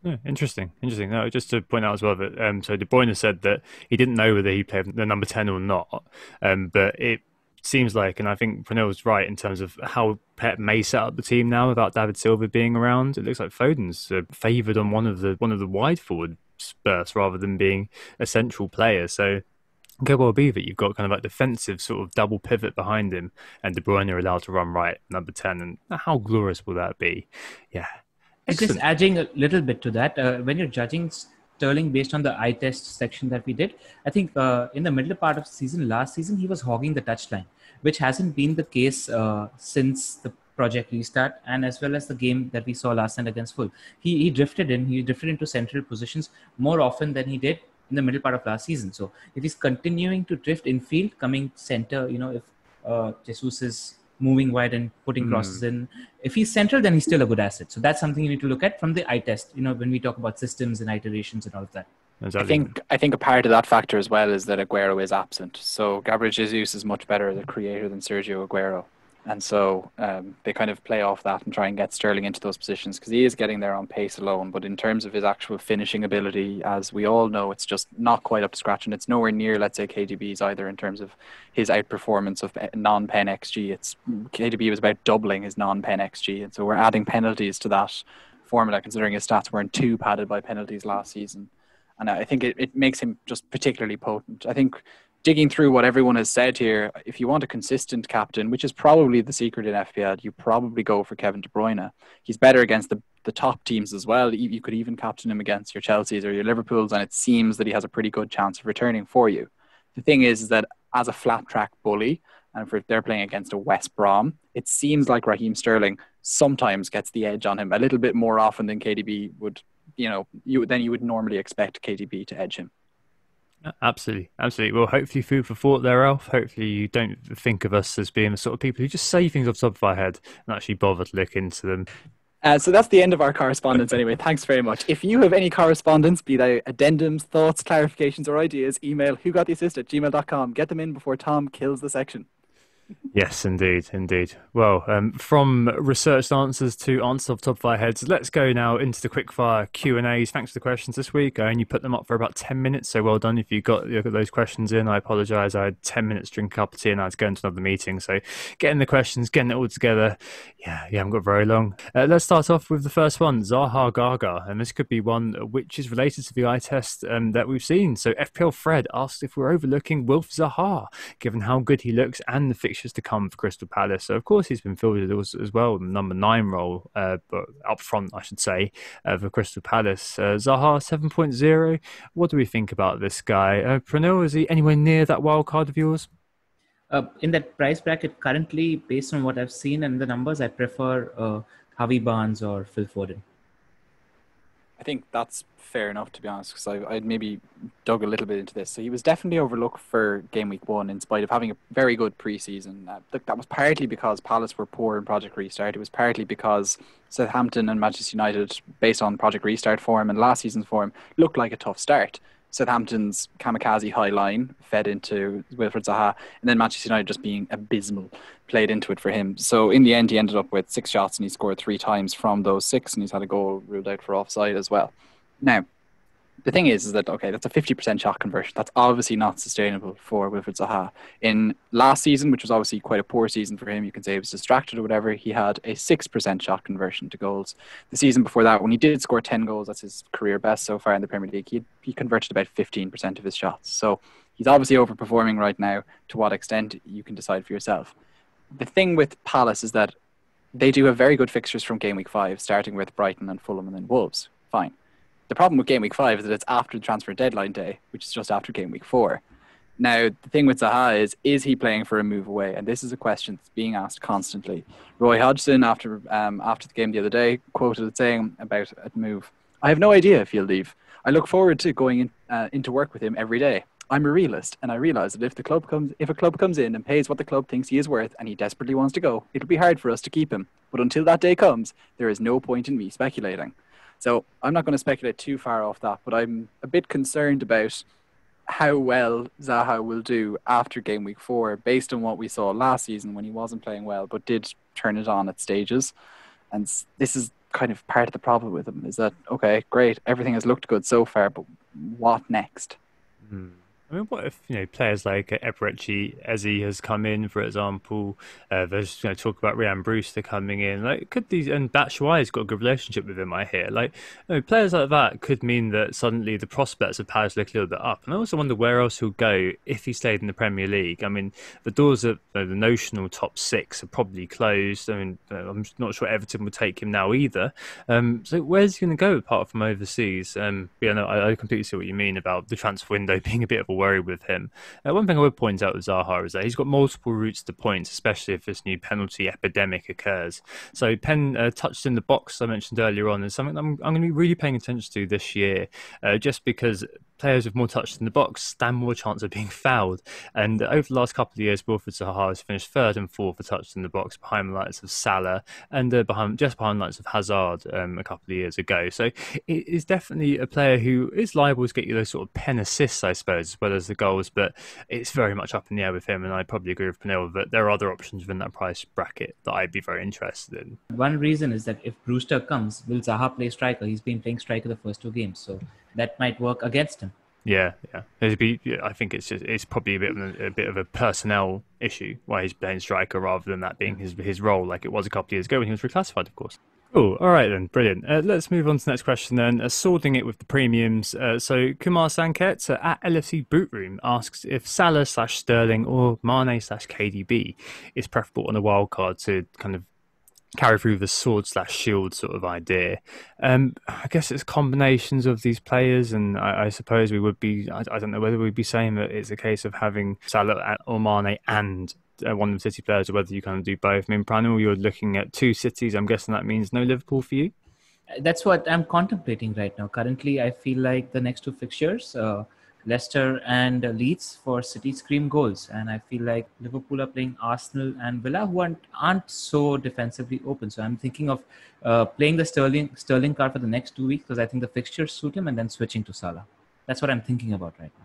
Yeah, interesting. No, just to point out as well that so De Bruyne said that he didn't know whether he played the number 10 or not, but it seems like, and I think Pranil was right in terms of how Pep may set up the team now without David Silva being around. It looks like Foden's favoured on one of the wide forward berths rather than being a central player. So it could well be that you've got kind of like defensive sort of double pivot behind him, and De Bruyne are allowed to run right number 10. And how glorious will that be? Yeah. Just adding a little bit to that, when you're judging Sterling based on the eye test section that we did. I think in the middle part of the season, last season, he was hogging the touchline, which hasn't been the case since the project restart, and as well as the game that we saw last night against Full. He drifted into central positions more often than he did in the middle part of last season. So if he's continuing to drift in field, coming center, if Jesus is moving wide and putting crosses in, if he's central, then he's still a good asset. So that's something you need to look at from the eye test, when we talk about systems and iterations and all of that. Exactly. I think a part of that factor as well is that Aguero is absent. So Gabriel Jesus is much better as a creator than Sergio Aguero. And so they kind of play off that and try and get Sterling into those positions because he is getting there on pace alone. But in terms of his actual finishing ability, as we all know, it's just not quite up to scratch. And it's nowhere near, let's say, KDB's either in terms of his outperformance of non-pen XG. KDB was about doubling his non-pen XG. And so we're adding penalties to that formula, considering his stats weren't too padded by penalties last season. And I think it makes him just particularly potent. I think digging through what everyone has said here, if you want a consistent captain, which is probably the secret in FPL, you probably go for Kevin De Bruyne. He's better against the top teams as well. You could even captain him against your Chelseas or your Liverpools, and it seems that he has a pretty good chance of returning for you. The thing is that as a flat track bully, and if they're playing against a West Brom, it seems like Raheem Sterling sometimes gets the edge on him a little bit more often than KDB would, you would normally expect KDB to edge him. Absolutely. Well, hopefully food for thought there, Alf. Hopefully you don't think of us as being the sort of people who just say things off the top of our head and actually bother to look into them. So that's the end of our correspondence anyway. Thanks very much. If you have any correspondence, be they addendums, thoughts, clarifications or ideas, email whogottheassist@gmail.com. Get them in before Tom kills the section. Yes, indeed. Well, from researched answers to answers off the top of our heads, let's go now into the quickfire Q&As. Thanks for the questions this week. I only put them up for about 10 minutes, so well done if you got those questions in. I apologise. I had 10 minutes to drink a cup of tea and I had to go into another meeting. So getting the questions, getting it all together, yeah, I haven't got very long. Let's start off with the first one, Zaha Gaga, and this could be one which is related to the eye test that we've seen. So FPL Fred asked if we're overlooking Wilf Zaha, given how good he looks and the fixtures to come for Crystal Palace. So of course he's been fielded as well, the number 9 role, but up front I should say, for Crystal Palace. Zaha 7.0. What do we think about this guy? Pranil, is he anywhere near that wild card of yours? In that price bracket currently, based on what I've seen and the numbers, I prefer Harvey Barnes or Phil Foden. I think that's fair enough, to be honest, because I'd maybe dug a little bit into this. So he was definitely overlooked for game week 1 in spite of having a very good preseason. That was partly because Palace were poor in Project Restart. It was partly because Southampton and Manchester United, based on Project Restart form and last season's form, looked like a tough start. Southampton's kamikaze high line fed into Wilfried Zaha, and then Manchester United just being abysmal played into it for him. So in the end, he ended up with 6 shots and he scored 3 times from those 6, and he's had a goal ruled out for offside as well. Now, the thing is that, okay, that's a 50% shot conversion. That's obviously not sustainable for Wilfried Zaha. In last season, which was obviously quite a poor season for him, you can say he was distracted or whatever, he had a 6% shot conversion to goals. The season before that, when he did score 10 goals, that's his career best so far in the Premier League, he converted about 15% of his shots. So he's obviously overperforming right now. To what extent, you can decide for yourself. The thing with Palace is that they do have very good fixtures from game week 5, starting with Brighton and Fulham and then Wolves. Fine. The problem with game week 5 is that it's after the transfer deadline day, which is just after game week 4. Now, the thing with Zaha is he playing for a move away? And this is a question that's being asked constantly. Roy Hodgson, after the game the other day, quoted it saying about a move, "I have no idea if he'll leave. I look forward to going into work with him every day. I'm a realist, and I realise that if a club comes in and pays what the club thinks he is worth and he desperately wants to go, it'll be hard for us to keep him. But until that day comes, there is no point in me speculating." So I'm not going to speculate too far off that, but I'm a bit concerned about how well Zaha will do after game week 4, based on what we saw last season when he wasn't playing well, but did turn it on at stages. And this is kind of part of the problem with him, is that, okay, great, everything has looked good so far, but what next? I mean, what if players like Eberechi Eze has come in, for example? There's talk about Ryan Brewster coming in. Like, could these and Batshuayi's got a good relationship with him, I hear. Like, players like that could mean that suddenly the prospects of Paris look a little bit up. And I also wonder where else he'll go if he stayed in the Premier League. I mean, the doors of the notional top 6 are probably closed. I mean, I'm not sure Everton would take him now either. So where's he going to go apart from overseas? No, I completely see what you mean about the transfer window being a bit of a worry with him. One thing I would point out with Zaha is that he's got multiple routes to points, especially if this new penalty epidemic occurs. So Penn touched in the box I mentioned earlier on is something I'm going to be really paying attention to this year, just because players with more touch in the box stand more chance of being fouled. And over the last couple of years, Wilfried Zaha has finished 3rd and 4th for touch in the box, behind the likes of Salah and just behind the likes of Hazard a couple of years ago. So it is definitely a player who is liable to get you those sort of pen assists, I suppose, as well as the goals, but it's very much up in the air with him, and I probably agree with Pranil that there are other options within that price bracket that I'd be very interested in. One reason is that if Brewster comes, will Zaha play striker? He's been playing striker the first 2 games, so that might work against him. Yeah. I think it's probably a bit of a personnel issue why he's playing striker rather than that being his role like it was a couple of years ago when he was reclassified, of course. Cool. All right then, brilliant. Let's move on to the next question then. Sorting it with the premiums. So Kumar Sanket at LFC Boot Room asks if Salah/Sterling or Mane/KDB is preferable on a wild card to kind of carry through the sword/shield sort of idea. I guess it's combinations of these players, and I suppose we would be, I don't know whether we'd be saying that it's a case of having Salah or Mane and one of the City players, or whether you kind of do both. I mean, Pranil, you're looking at 2 cities. I'm guessing that means no Liverpool for you? That's what I'm contemplating right now. Currently, I feel like the next 2 fixtures, Leicester and Leeds, for City scream goals. And I feel like Liverpool are playing Arsenal and Villa, who aren't so defensively open. So I'm thinking of playing the Sterling card for the next 2 weeks, because I think the fixtures suit him, and then switching to Salah. That's what I'm thinking about right now.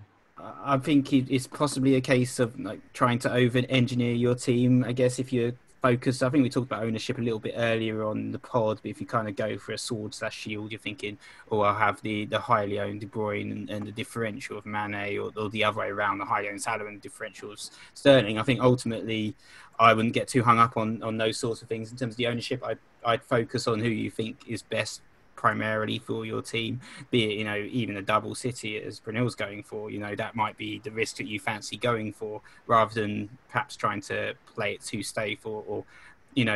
I think it's possibly a case of like trying to over-engineer your team. I guess if you're focused, I think we talked about ownership a little bit earlier on the pod, but if you kind of go for a sword/shield, you're thinking, I'll have the highly owned De Bruyne and the differential of Mane, or the other way around, the highly owned Salah and the differential of Sterling. I think ultimately I wouldn't get too hung up on those sorts of things in terms of the ownership. I'd focus on who you think is best primarily for your team, be it even a double City as Pranil's going for. That might be the risk that you fancy going for, rather than perhaps trying to play it too safe or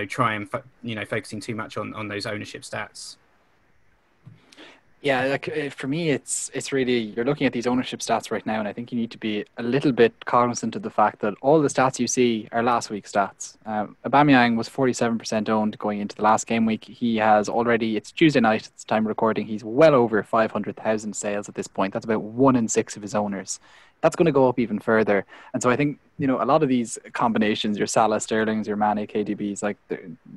try and focusing too much on those ownership stats. Yeah, like for me, it's really, you're looking at these ownership stats right now, and I think you need to be a little bit cognizant of the fact that all the stats you see are last week's stats. Aubameyang was 47% owned going into the last game week. He has already, it's Tuesday night at the time of recording, he's well over 500,000 sales at this point. That's about 1 in 6 of his owners. That's going to go up even further. And so I think, a lot of these combinations, your Salah, Sterlings, your Mane, KDBs, like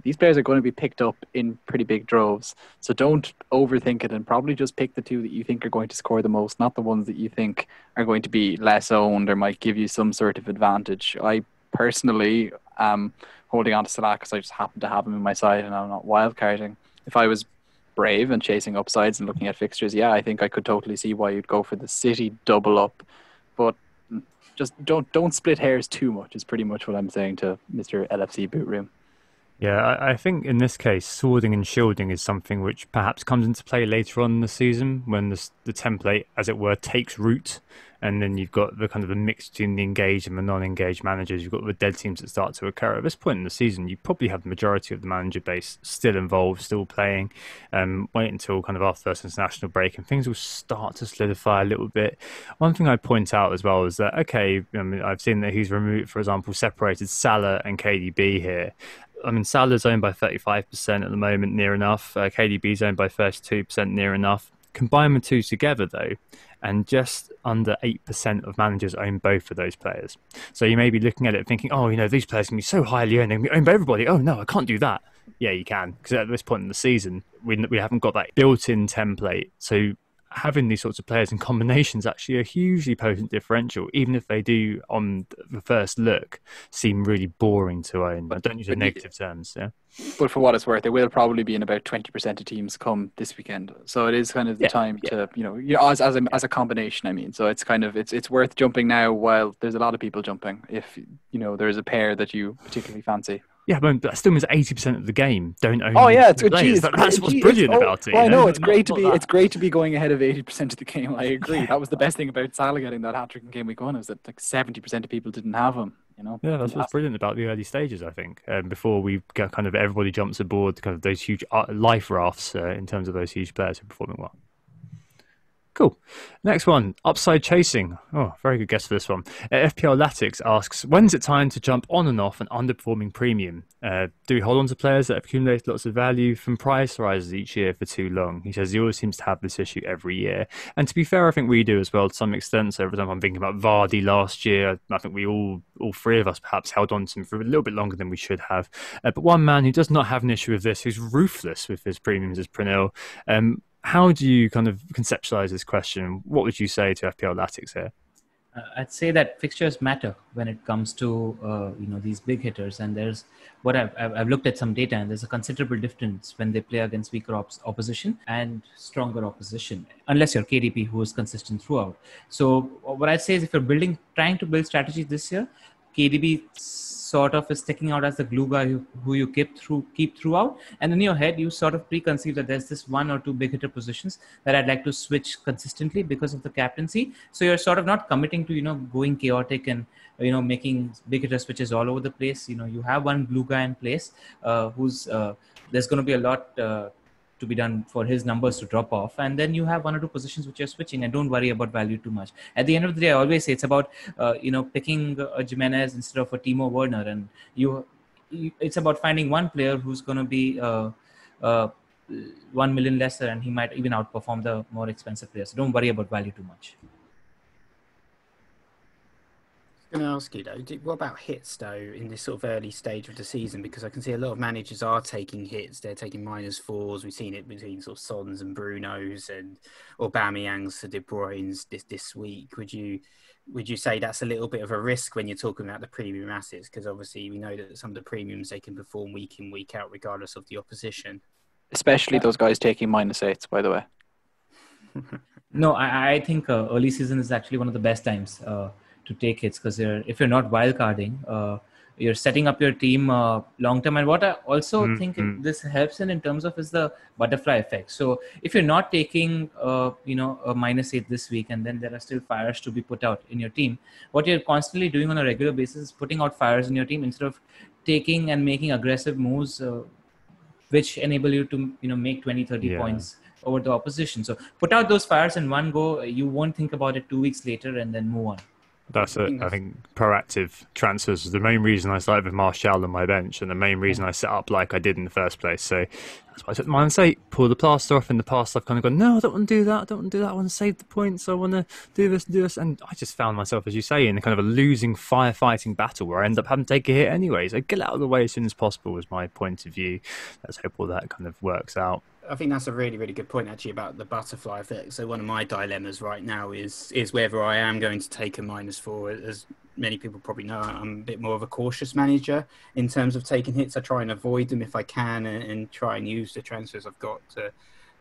these players are going to be picked up in pretty big droves. So don't overthink it, and probably just pick the 2 that you think are going to score the most, not the ones that you think are going to be less owned or might give you some sort of advantage. I personally am holding on to Salah because I just happen to have him in my side and I'm not wildcarding. If I was brave and chasing upsides and looking at fixtures, I think I could totally see why you'd go for the City double up. But just don't split hairs too much is pretty much what I'm saying to Mr. LFC Boot Room. Yeah, I think in this case, swording and shielding is something which perhaps comes into play later on in the season when the template, as it were, takes root. And then you've got the kind of a mix between the engaged and the non-engaged managers. You've got the dead teams that start to occur. At this point in the season, you probably have the majority of the manager base still involved, still playing. Wait until kind of after the first international break and things will start to solidify a little bit. One thing I'd point out as well is that, I've seen that he's removed, for example, separated Salah and KDB here. I mean, Salah's owned by 35% at the moment, near enough. KDB's owned by 32%, near enough. Combine the 2 together, though, and just under 8% of managers own both of those players. So you may be looking at it thinking, these players can be so highly owned, they're going to be owned by everybody. Oh, no, I can't do that. Yeah, you can, because at this point in the season, we haven't got that built-in template. So having these sorts of players in combinations actually a hugely potent differential, even if they do on the first look seem really boring to own. I don't use the negative terms. Yeah. But for what it's worth, it will probably be in about 20% of teams come this weekend. So it is kind of the time to, as a combination, I mean. So it's kind of, it's worth jumping now while there's a lot of people jumping if, there's a pair that you particularly fancy. Yeah, but that still means 80% of the game don't own. Oh yeah, it's good. That's what's brilliant about it. I know it's great to be. It's great to be going ahead of 80% of the game. I agree. That was the best thing about Salah getting that hat trick in game week 1 is that like 70% of people didn't have him. Yeah, that's what's brilliant about the early stages. I think before we get kind of everybody jumps aboard, kind of those huge life rafts in terms of those huge players who are performing well. Cool. Next one, upside chasing. Oh, very good guess for this one. FPL Latix asks, when's it time to jump on and off an underperforming premium? Do we hold on to players that have accumulated lots of value from price rises each year for too long? He says he always seems to have this issue every year. And to be fair, I think we do as well to some extent. So every time I'm thinking about Vardy last year, I think we all three of us perhaps held on to him for a little bit longer than we should have. But one man who does not have an issue with this, who's ruthless with his premiums, is Pranil. How do you kind of conceptualize this question? What would you say to FPL Latix here? I'd say that fixtures matter when it comes to these big hitters, and there's what I've looked at some data, and there's a considerable difference when they play against weaker opposition and stronger opposition, unless you're KDP who is consistent throughout. So what I'd say is if you're trying to build strategies this year, KDB sort of is sticking out as the glue guy who you keep throughout, and in your head you sort of preconceive that there's this one or two big hitter positions that I'd like to switch consistently because of the captaincy. So you're sort of not committing to going chaotic and making big hitter switches all over the place. You have one glue guy in place who's there's going to be a lot to be done for his numbers to drop off, and then you have one or two positions which you're switching, and don't worry about value too much. At the end of the day, I always say it's about picking a Jimenez instead of a Timo Werner, and it's about finding one player who's going to be 1 million lesser, and he might even outperform the more expensive players. So don't worry about value too much. I'm going to ask you though, what about hits though in this sort of early stage of the season? Because I can see a lot of managers are taking hits. They're taking -4s. We've seen it between sort of Sons and Brunos and Aubameyangs to De Bruyne's this week. Would you say that's a little bit of a risk when you're talking about the premium assets? Because obviously we know that some of the premiums, they can perform week in, week out, regardless of the opposition. Especially those guys taking -8s, by the way. No, I think early season is actually one of the best times to take hits, because if you're not wildcarding, you're setting up your team long term. And what I also think this helps in terms of is the butterfly effect. So if you're not taking a -8 this week, and then there are still fires to be put out in your team, what you're constantly doing on a regular basis is putting out fires in your team instead of taking and making aggressive moves which enable you to make 20-30 points over the opposition. So put out those fires in one go. You won't think about it 2 weeks later and then move on. That's it. I think proactive transfers is the main reason I started with Martial on my bench, and the main reason I set up like I did in the first place. So that's why I took -8, pull the plaster off. In the past, I've kind of gone, no, I don't want to do that. I don't want to do that. I want to save the points. I want to do this. And I just found myself, as you say, in a kind of a losing firefighting battle where I end up having to take a hit anyway. So get out of the way as soon as possible was my point of view. Let's hope all that kind of works out. I think that's a really, really good point, actually, about the butterfly effect. So one of my dilemmas right now is whether I am going to take a -4. As many people probably know, I'm a bit more of a cautious manager in terms of taking hits. I try and avoid them if I can, and try and use the transfers I've got to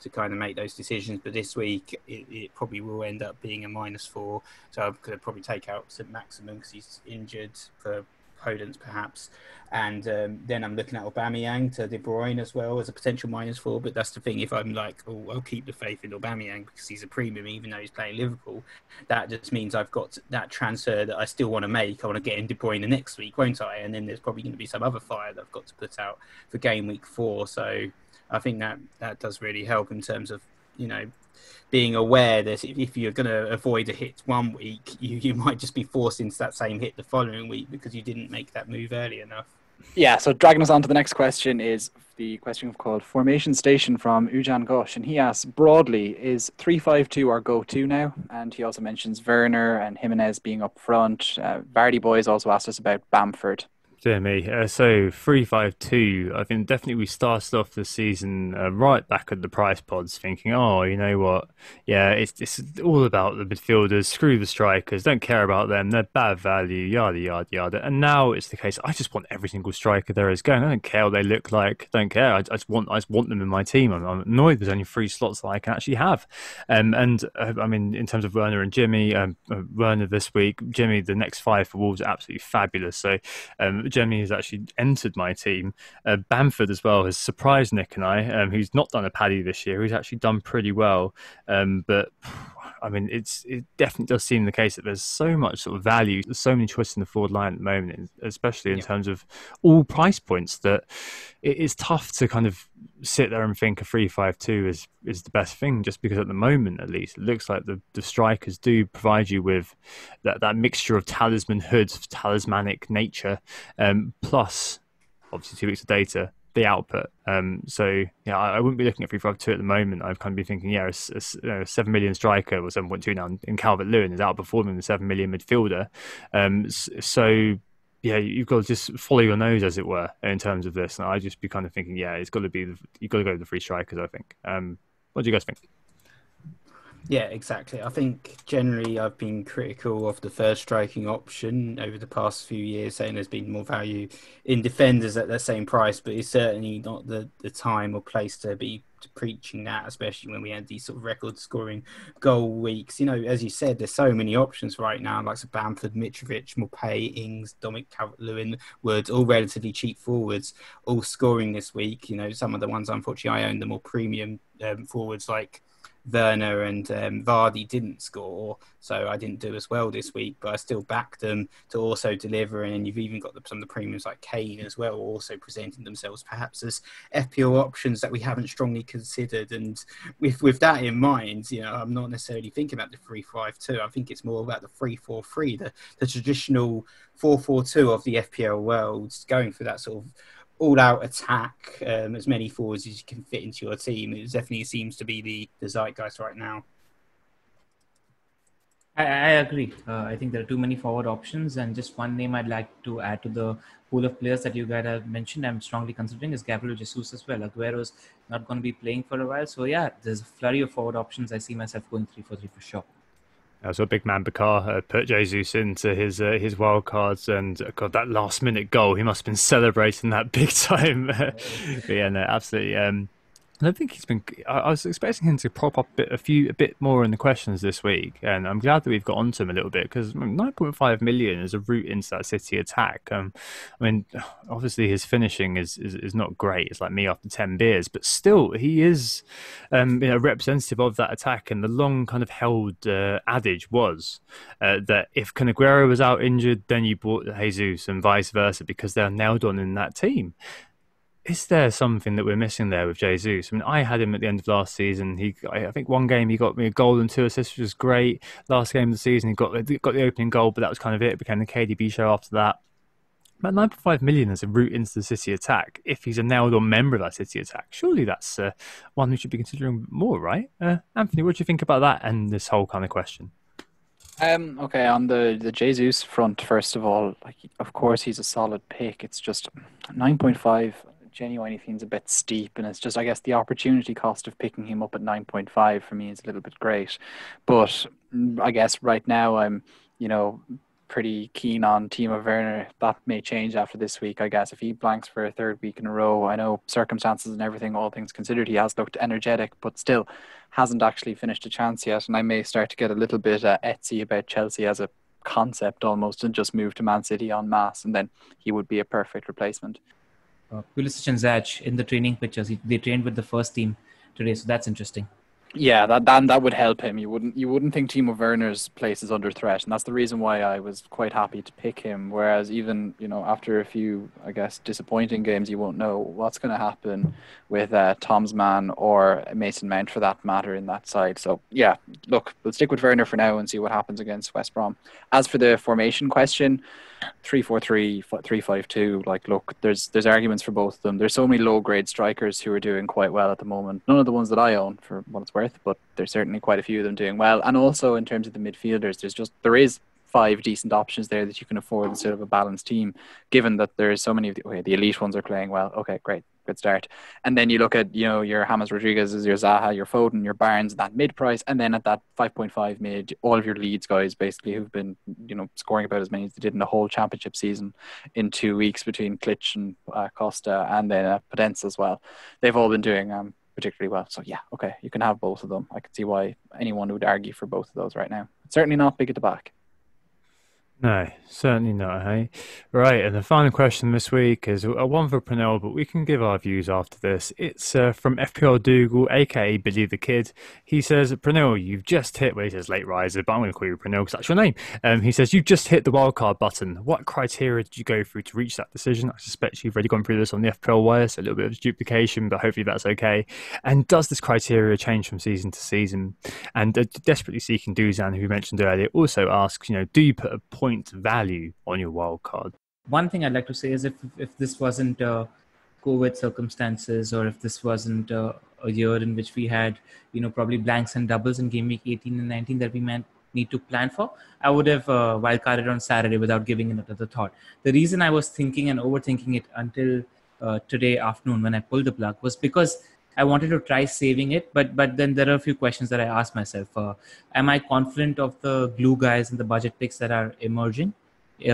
kind of make those decisions. But this week, it probably will end up being a -4. So I'm going to probably take out St. Maximin because he's injured for Podence perhaps, and then I'm looking at Aubameyang to De Bruyne as well as a potential -4. But that's the thing, if I'm like, I'll keep the faith in Aubameyang because he's a premium even though he's playing Liverpool, that just means I've got that transfer that I still want to make. I want to get in De Bruyne next week, won't I? And then there's probably going to be some other fire that I've got to put out for game week 4. So I think that does really help in terms of being aware that if you're going to avoid a hit one week, you might just be forced into that same hit the following week because you didn't make that move early enough. Yeah, so dragging us on to the next question is the question called Formation Station from Ujan Ghosh, and he asks, broadly, is 3-5-2 our go-to now? And he also mentions Werner and Jimenez being up front. Vardy Boys also asked us about Bamford. Dear me. So 352. I think definitely we started off the season right back at the price pods, thinking, oh, you know what? Yeah, it's all about the midfielders. Screw the strikers. Don't care about them. They're bad value. Yada yada yada. And now it's the case. I just want every single striker there is going. I don't care what they look like. Don't care. I just want them in my team. I'm annoyed there's only 3 slots that I can actually have. I mean, in terms of Werner and Jimmy, Werner this week, Jimmy the next 5 for Wolves are absolutely fabulous. So. Jimmy has actually entered my team. Bamford as well has surprised Nick and I, who's not done a paddy this year. Who's actually done pretty well. But I mean, it definitely does seem the case that there's so much sort of value, there's so many choices in the forward line at the moment, especially in terms of all price points, that it is tough to kind of sit there and think a 3-5-2 is the best thing, just because at the moment, at least, it looks like the strikers do provide you with that mixture of talismanhood, talismanic nature, plus obviously 2 weeks of data, the output. So yeah, I wouldn't be looking at 3-5-2 at the moment. I've kind of been thinking, yeah, a 7 million striker, or 7.2 now in Calvert-Lewin is outperforming the 7 million midfielder. So yeah, you've got to just follow your nose, as it were, in terms of this. And I'd just be kind of thinking, yeah, you've got to go with the 3 strikers, I think. What do you guys think? Yeah, exactly. I think generally I've been critical of the third striking option over the past few years, saying there's been more value in defenders at the same price, but it's certainly not the time or place to be preaching that, especially when we had these sort of record scoring goal weeks. You know, as you said, there's so many options right now, like Bamford, Mitrovic, Maupay, Ings, Dominic Calvert-Lewin, Woods, all relatively cheap forwards, all scoring this week. You know, some of the ones, unfortunately, I own the more premium forwards like Werner and Vardy didn't score, so I didn't do as well this week, but I still backed them to also deliver. And you've even got some of the premiums like Kane as well, also presenting themselves perhaps as FPL options that we haven't strongly considered. And with that in mind, you know, I'm not necessarily thinking about the 3-5-2. I think it's more about the 3-4-3, the traditional 4-4-2 of the FPL world, going for that sort of all-out attack, as many forwards as you can fit into your team. It definitely seems to be the zeitgeist right now. I agree. I think there are too many forward options, and just one name I'd like to add to the pool of players that you guys have mentioned, I'm strongly considering, is Gabriel Jesus as well. Aguero's not going to be playing for a while, so yeah, there's a flurry of forward options. I see myself going 3-4-3 for sure. So big man Bakar put Jesus into his wild cards, and God, that last minute goal, he must have been celebrating that big time. But yeah, no, absolutely. I don't think he's been. I was expecting him to prop up a bit more in the questions this week, and I'm glad that we've got onto him a little bit, because 9.5 million is a route into that City attack. I mean, obviously his finishing is not great. It's like me after 10 beers, but still he is, representative of that attack. And the long kind of held adage was that if Aguero was out injured, then you bought Jesus, and vice versa, because they're nailed on in that team. Is there something that we're missing there with Jesus? I mean, I had him at the end of last season. I think one game he got me a goal and 2 assists, which was great. Last game of the season, he got the opening goal, but that was kind of it. It became the KDB show after that. But 9.5 million as a route into the City attack, if he's a nailed-on member of that City attack, surely that's one we should be considering more, right? Anthony, what do you think about that and this whole kind of question? Okay, on the Jesus front, first of all, like, of course he's a solid pick. It's just 9.5 genuinely seems a bit steep, and it's just, I guess, the opportunity cost of picking him up at 9.5 for me is a little bit great. But I guess right now I'm, pretty keen on Timo Werner. That may change after this week, I guess. If he blanks for a 3rd week in a row, I know circumstances and everything, all things considered, he has looked energetic, but still hasn't actually finished a chance yet. And I may start to get a little bit etsy about Chelsea as a concept almost, and just move to Man City en masse, and then he would be a perfect replacement. Pulisic and Zach in the training pictures, they trained with the first team today, so that's interesting. Yeah, that would help him. You wouldn't think Timo Werner's place is under threat, and that's the reason why I was quite happy to pick him. Whereas even after a few, I guess, disappointing games, you won't know what's going to happen with Tom's man or Mason Mount for that matter in that side. So yeah, look, we'll stick with Werner for now and see what happens against West Brom. As for the formation question, 3-4-3, 3-5-2. Like, look, there's arguments for both of them. There's so many low grade strikers who are doing quite well at the moment. None of the ones that I own, for what it's worth, but there's certainly quite a few of them doing well. And also in terms of the midfielders, there is 5 decent options there that you can afford instead of a balanced team, given that there's so many of the elite ones are playing well. Okay, great. Good start. And then you look at, you know, your James Rodriguez's, your Zaha, your Foden, your Barnes, that mid price, and then at that 5.5 mid, all of your Leeds guys basically who've been, you know, scoring about as many as they did in the whole championship season in 2 weeks between Klitsch and Costa, and then Podence as well. They've all been doing particularly well. So yeah, okay, you can have both of them. I can see why anyone would argue for both of those right now. It's certainly not big at the back. No, certainly not, hey? Right, and the final question this week is a one for Pranil, but we can give our views after this. It's from FPL Dougal, aka Billy the Kid. He says, Pranil, you've just hit, well, he says LateRiser, but I'm going to call you Pranil because that's your name. He says, you've just hit the wildcard button. What criteria did you go through to reach that decision? I suspect you've already gone through this on the FPL wire, so a little bit of duplication, but hopefully that's okay. And does this criteria change from season to season? And Desperately Seeking Duzan, who we mentioned earlier, also asks, you know, do you put a point value on your wild card? One thing I'd like to say is if this wasn't COVID circumstances, or if this wasn't a year in which we had, you know, probably blanks and doubles in game week 18 and 19 that we might need to plan for, I would have wildcarded on Saturday without giving it another thought. The reason I was thinking and overthinking it until today afternoon when I pulled the plug was because I wanted to try saving it, but then there are a few questions that I asked myself. Am I confident of the glue guys and the budget picks that are emerging, you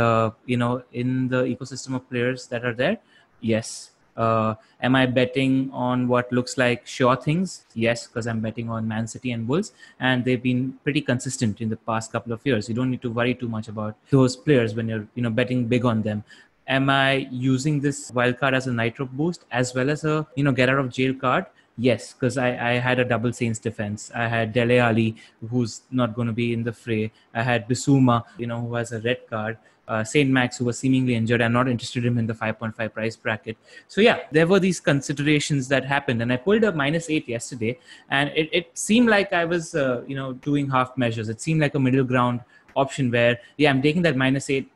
know, in the ecosystem of players that are there? Yes. Am I betting on what looks like sure things? Yes, because I'm betting on Man City and Wolves, and they've been pretty consistent in the past couple of years. You don't need to worry too much about those players when you're, you know, betting big on them. Am I using this wildcard as a nitro boost as well as a, you know, get out of jail card? Yes, because I had a double Saints defense. I had Dele Alli, who's not going to be in the fray. I had Bissouma, you know, who has a red card. Saint Max, who was seemingly injured. I'm not interested in him in the 5.5 price bracket. So yeah, there were these considerations that happened, and I pulled a -8 yesterday, and it seemed like I was, you know, doing half measures. It seemed like a middle ground option where, yeah, I'm taking that -8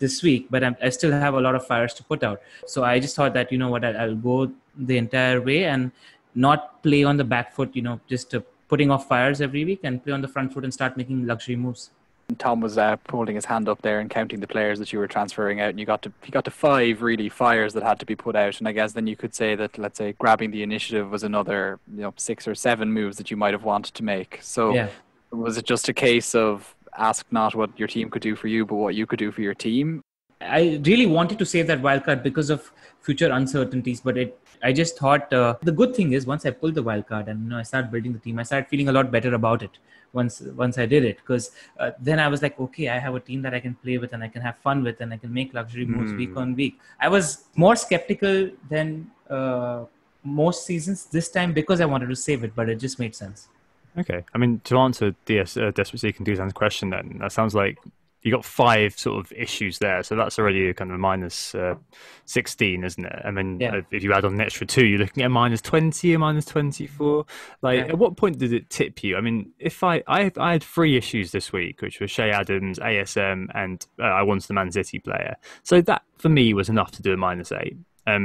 this week, but I still have a lot of fires to put out. So I just thought that, you know what, I'll go the entire way and not play on the back foot, you know, just putting off fires every week, and play on the front foot and start making luxury moves. Tom was holding his hand up there and counting the players that you were transferring out, and you got to 5 really fires that had to be put out. And I guess then you could say that, let's say, grabbing the initiative was another, you know, 6 or 7 moves that you might have wanted to make. So yeah. Was it just a case of ask not what your team could do for you, but what you could do for your team? I really wanted to save that wildcard because of future uncertainties, but I just thought the good thing is once I pulled the wildcard and, you know, I started building the team, I started feeling a lot better about it once I did it, because then I was like, okay, I have a team that I can play with and I can have fun with, and I can make luxury moves week on week. I was more skeptical than most seasons this time because I wanted to save it, but it just made sense. Okay, I mean, to answer Desperate Seeking Duzan's question, then that sounds like you got 5 sort of issues there, so that's already a kind of a -16, isn't it? I mean, if you add on an extra 2, you're looking at a -20 or -24. Like, at what point did it tip you? I mean, if I had 3 issues this week, which were Shea Adams, ASM, and I wanted the Man City player. So that for me was enough to do a -8.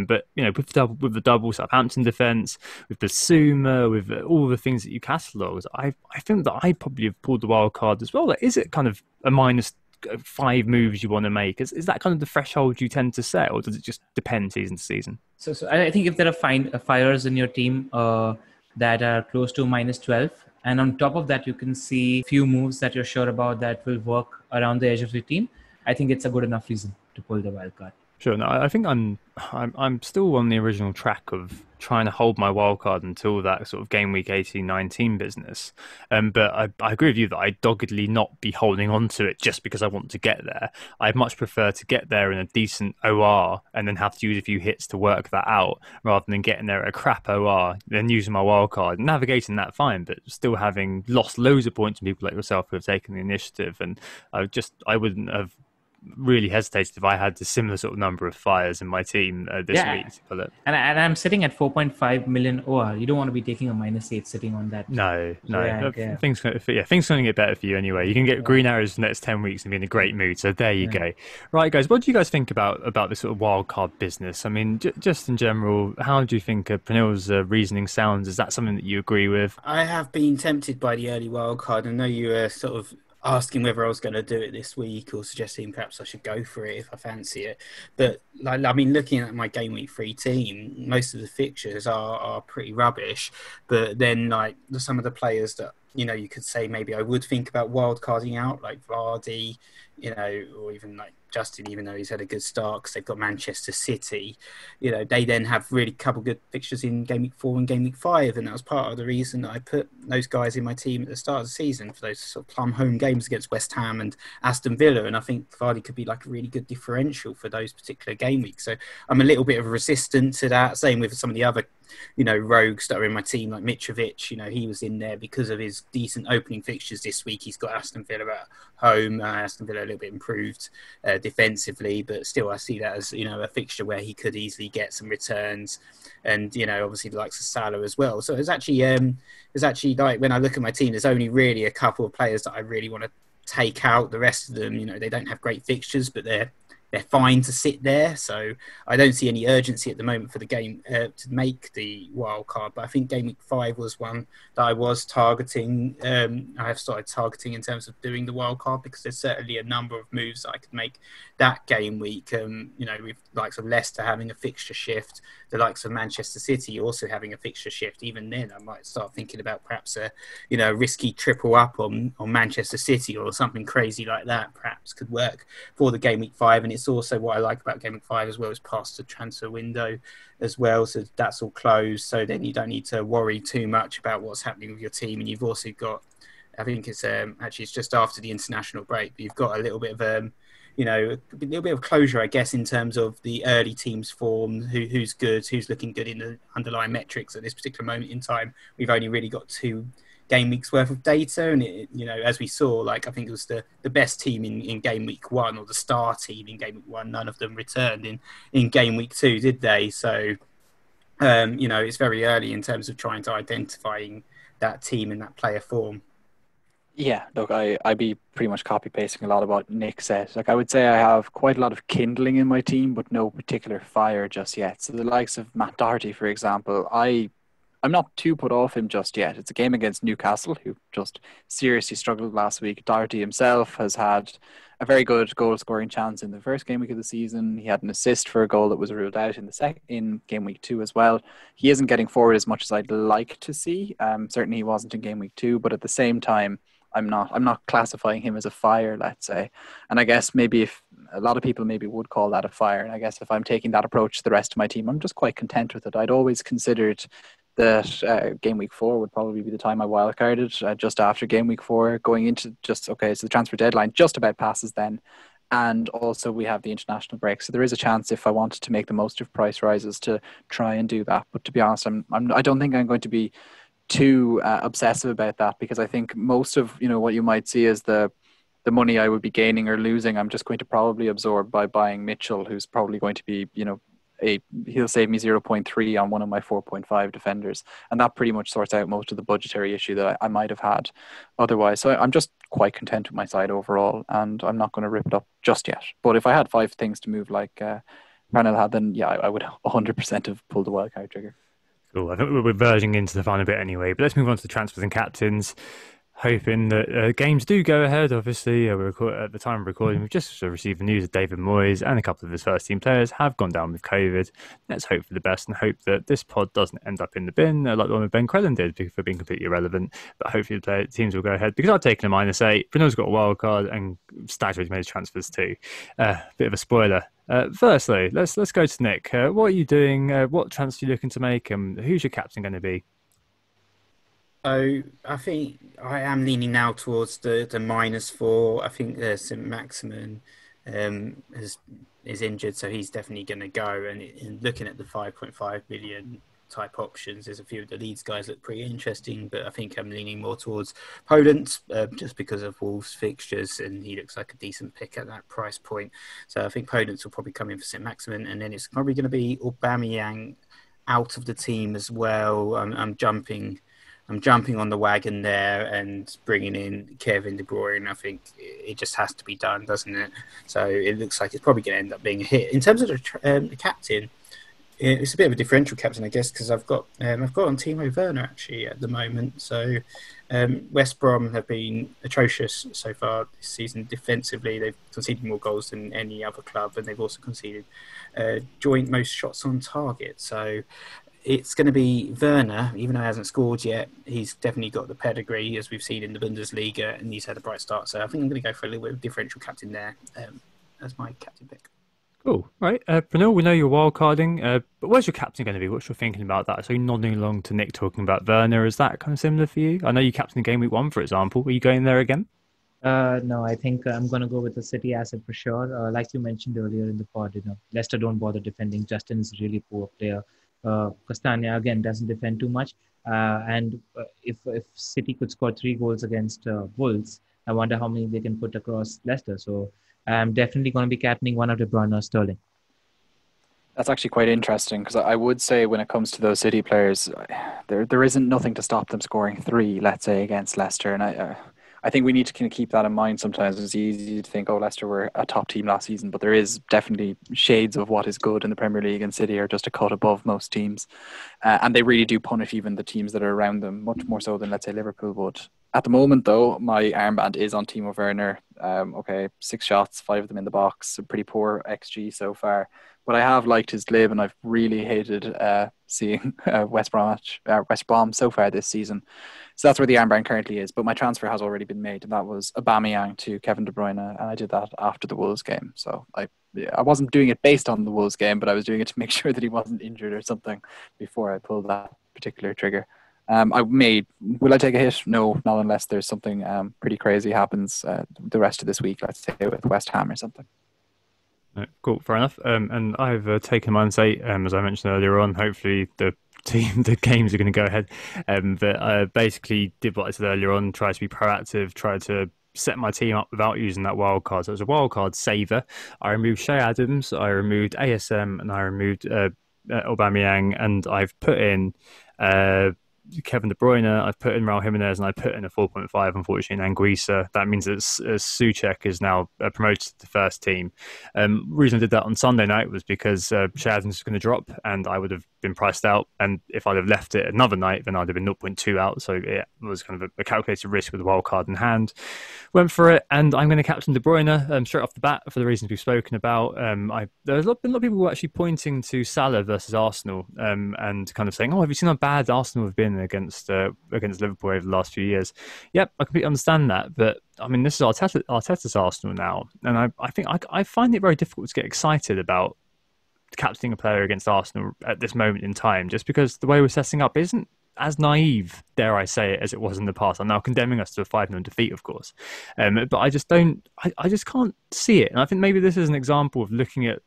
But you know, with the double Southampton defence, with Bissouma, with all the things that you catalogued, I think that I probably have pulled the wild card as well. Like, is it kind of a -5 moves you want to make? Is that kind of the threshold you tend to set, or does it just depend season to season? So I think if there are fires in your team that are close to -12, and on top of that you can see few moves that you're sure about that will work around the edge of your team, I think it's a good enough reason to pull the wild card. Sure. No, I think I'm still on the original track of trying to hold my wildcard until that sort of game week 18-19 business. But I agree with you that I doggedly not be holding on to it just because I want to get there. I'd much prefer to get there in a decent OR and then have to use a few hits to work that out, rather than getting there at a crap OR, then using my wildcard, navigating that fine, but still having lost loads of points from people like yourself who have taken the initiative. And I wouldn't have really hesitated if I had a similar sort of number of fires in my team this week. And I'm sitting at 4.5 million OR. You don't want to be taking a -8 sitting on that. No. Things going to get better for you anyway. You can get green arrows for the next 10 weeks and be in a great mood. So there you go. Right, guys, what do you guys think about this sort of wildcard business? I mean, just in general, how do you think Pranil's reasoning sounds? Is that something that you agree with? I have been tempted by the early wildcard. I know you were sort of asking whether I was going to do it this week or suggesting perhaps I should go for it if I fancy it. But like, I mean, looking at my game week 3 team, most of the fixtures are pretty rubbish. But then like some of the players that, you know, you could say maybe I would think about wildcarding out, like Vardy, you know, or even like Justin, even though he's had a good start because they've got Manchester City, you know, they then have really couple good fixtures in game week 4 and game week 5, and that was part of the reason that I put those guys in my team at the start of the season for those sort of plum home games against West Ham and Aston Villa, and I think Vardy could be like a really good differential for those particular game weeks. So I'm a little bit of resistant to that. Same with some of the other, you know, rogues that are in my team, like Mitrovic. You know, he was in there because of his decent opening fixtures this week. He's got Aston Villa at home. Aston Villa a little bit improved defensively, but still I see that as, you know, a fixture where he could easily get some returns, and, you know, obviously the likes of Salah as well. So it's actually like when I look at my team, there's only really a couple of players that I really want to take out. The rest of them, you know, they don't have great fixtures, but they're fine to sit there. So I don't see any urgency at the moment for the game to make the wild card. But I think game week 5 was one that I was targeting. I have started targeting in terms of doing the wild card because there's certainly a number of moves that I could make that game week. You know, with likes of Leicester having a fixture shift, the likes of Manchester City also having a fixture shift. Even then, I might start thinking about perhaps a, you know, risky triple up on Manchester City or something crazy like that. Perhaps could work for the game week 5, and it's also what I like about game week 5 as well is past the transfer window as well. So that's all closed. So then you don't need to worry too much about what's happening with your team. And you've also got, I think it's actually it's just after the international break, but you've got a little bit of you know, a little bit of closure, I guess, in terms of the early team's form, who's good, who's looking good in the underlying metrics at this particular moment in time. We've only really got 2 game weeks worth of data, and it, you know, as we saw, like I think it was the best team in game week 1, or the star team in game week 1, none of them returned in game week 2, did they? So you know, it's very early in terms of trying to identifying that team and that player form. Yeah, look, I'd be pretty much copy pasting a lot of what Nick said. Like, I would say I have quite a lot of kindling in my team, but no particular fire just yet. So the likes of Matt Doherty, for example, I'm not too put off him just yet. It's a game against Newcastle, who just seriously struggled last week. Doherty himself has had a very good goal-scoring chance in the first game week of the season. He had an assist for a goal that was ruled out in game week 2 as well. He isn't getting forward as much as I'd like to see. Certainly he wasn't in game week 2, but at the same time, I'm not classifying him as a fire, let's say. And I guess maybe if a lot of people maybe would call that a fire, and I guess if I'm taking that approach to the rest of my team, I'm just quite content with it. I'd always considered that game week 4 would probably be the time I wildcarded, just after game week 4, going into so the transfer deadline just about passes then. And also we have the international break. So there is a chance if I wanted to make the most of price rises to try and do that. But to be honest, I don't think I'm going to be too obsessive about that, because I think most of, you know, what you might see is the money I would be gaining or losing, I'm just going to probably absorb by buying Mitchell, who's probably going to be, you know, he'll save me 0.3 on one of my 4.5 defenders, and that pretty much sorts out most of the budgetary issue that I might have had otherwise. So I'm just quite content with my side overall, and I'm not going to rip it up just yet. But if I had 5 things to move like Pranil had, then yeah, I would 100% have pulled the wildcard trigger. Cool. I think we're verging into the final bit anyway, but let's move on to the transfers and captains. Hoping that games do go ahead. Obviously, at the time of recording, we've just received the news that David Moyes and a couple of his first team players have gone down with COVID. Let's hope for the best and hope that this pod doesn't end up in the bin like the one with Ben Crellin did for being completely irrelevant. But hopefully the teams will go ahead, because I've taken a -8. Brunel's got a wild card and Staggerid's made his transfers too. Bit of a spoiler. Firstly, let's go to Nick. What are you doing? What transfer are you looking to make? Who's your captain going to be? So I think I am leaning now towards the -4. I think St. Maximin is injured, so he's definitely going to go. And looking at the 5.5 million type options, there's a few of the Leeds guys look pretty interesting, but I think I'm leaning more towards Poland just because of Wolves' fixtures, and he looks like a decent pick at that price point. So I think Poland will probably come in for St. Maximin, and then it's probably going to be Aubameyang out of the team as well. I'm jumping on the wagon there and bringing in Kevin De Bruyne. I think it just has to be done, doesn't it? So it looks like it's probably going to end up being a hit. In terms of the captain, it's a bit of a differential captain, I guess, because I've got on Timo Werner actually at the moment. So West Brom have been atrocious so far this season defensively. They've conceded more goals than any other club, and they've also conceded joint most shots on target. So it's going to be Werner, even though he hasn't scored yet. He's definitely got the pedigree, as we've seen in the Bundesliga, and he's had a bright start. So I think I'm going to go for a little bit of differential captain there as my captain pick. Cool. Right. Pranil, we know you're wildcarding, but where's your captain going to be? What's your thinking about that? So you're nodding along to Nick talking about Werner. Is that kind of similar for you? I know you captained game week 1, for example. Are you going there again? No, I think I'm going to go with the City asset for sure. Like you mentioned earlier in the pod, Leicester don't bother defending. Justin is a really poor player. Castagna, again, doesn't defend too much. And if City could score 3 goals against Wolves, I wonder how many they can put across Leicester. So I'm definitely going to be captaining one of De Bruyne or Sterling. That's actually quite interesting, because I would say when it comes to those City players, there isn't nothing to stop them scoring 3, let's say, against Leicester. And I think we need to kind of keep that in mind sometimes. It's easy to think, Leicester were a top team last season, but there is definitely shades of what is good in the Premier League, and City are just a cut above most teams. And they really do punish even the teams that are around them, much more so than, let's say, Liverpool would. At the moment, though, my armband is on Timo Werner. 6 shots, 5 of them in the box. A pretty poor XG so far. But I have liked his glib, and I've really hated seeing West Brom so far this season. So that's where the armband currently is. But my transfer has already been made, and that was Aubameyang to Kevin De Bruyne, and I did that after the Wolves game. So I wasn't doing it based on the Wolves game, but I was doing it to make sure that he wasn't injured or something before I pulled that particular trigger. Will I take a hit? No, not unless there's something pretty crazy happens the rest of this week, let's say with West Ham or something. Cool, fair enough. And I've taken mine, as I mentioned earlier on, hopefully the games are going to go ahead. But I basically did what I said earlier on, try to be proactive, try to set my team up without using that wild card. So it was a wild card saver. I removed Shea Adams, I removed ASM, and I removed Aubameyang, and I've put in Kevin De Bruyne, I've put in Raul Jimenez, and I put in a 4.5, unfortunately, in Anguissa. That means that Souček is now promoted to the first team. The reason I did that on Sunday night was because Shea Adams was going to drop, and I would have been priced out. And if I'd have left it another night, then I'd have been 0.2 out. So it was kind of a calculated risk with the wild card in hand. Went for it, and I'm going to captain De Bruyne straight off the bat for the reasons we've spoken about. There's been a lot of people who are actually pointing to Salah versus Arsenal and kind of saying, have you seen how bad Arsenal have been against Liverpool over the last few years? Yep, I completely understand that, but I mean, this is Arteta's Arsenal now, and I think I find it very difficult to get excited about captaining a player against Arsenal at this moment in time, just because the way we're setting up isn't as naive, dare I say it, as it was in the past. I'm now condemning us to a 5-0 defeat, of course, but I just can't see it, and I think maybe this is an example of looking at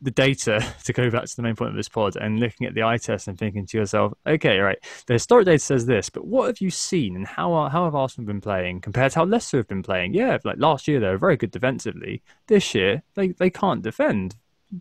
the data, to go back to the main point of this pod, and looking at the eye test and thinking to yourself, okay, right, the historic data says this, but what have you seen, and how have Arsenal been playing compared to how Leicester have been playing? Yeah, like last year they were very good defensively. This year they can't defend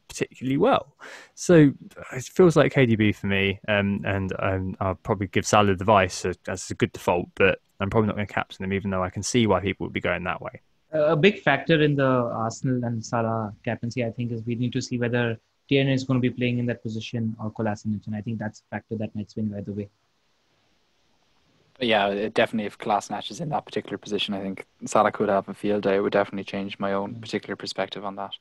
particularly well. So it feels like KDB for me, and I'll probably give Salah the vice as a good default, but I'm probably not going to captain him, even though I can see why people would be going that way. A big factor in the Arsenal and Salah captaincy, I think, is we need to see whether Tierney is going to be playing in that position or Kolasinac, and I think that's a factor that might swing either way. Yeah, definitely if Kolasinac is in that particular position, I think Salah could have a field day. It would definitely change my own particular perspective on that.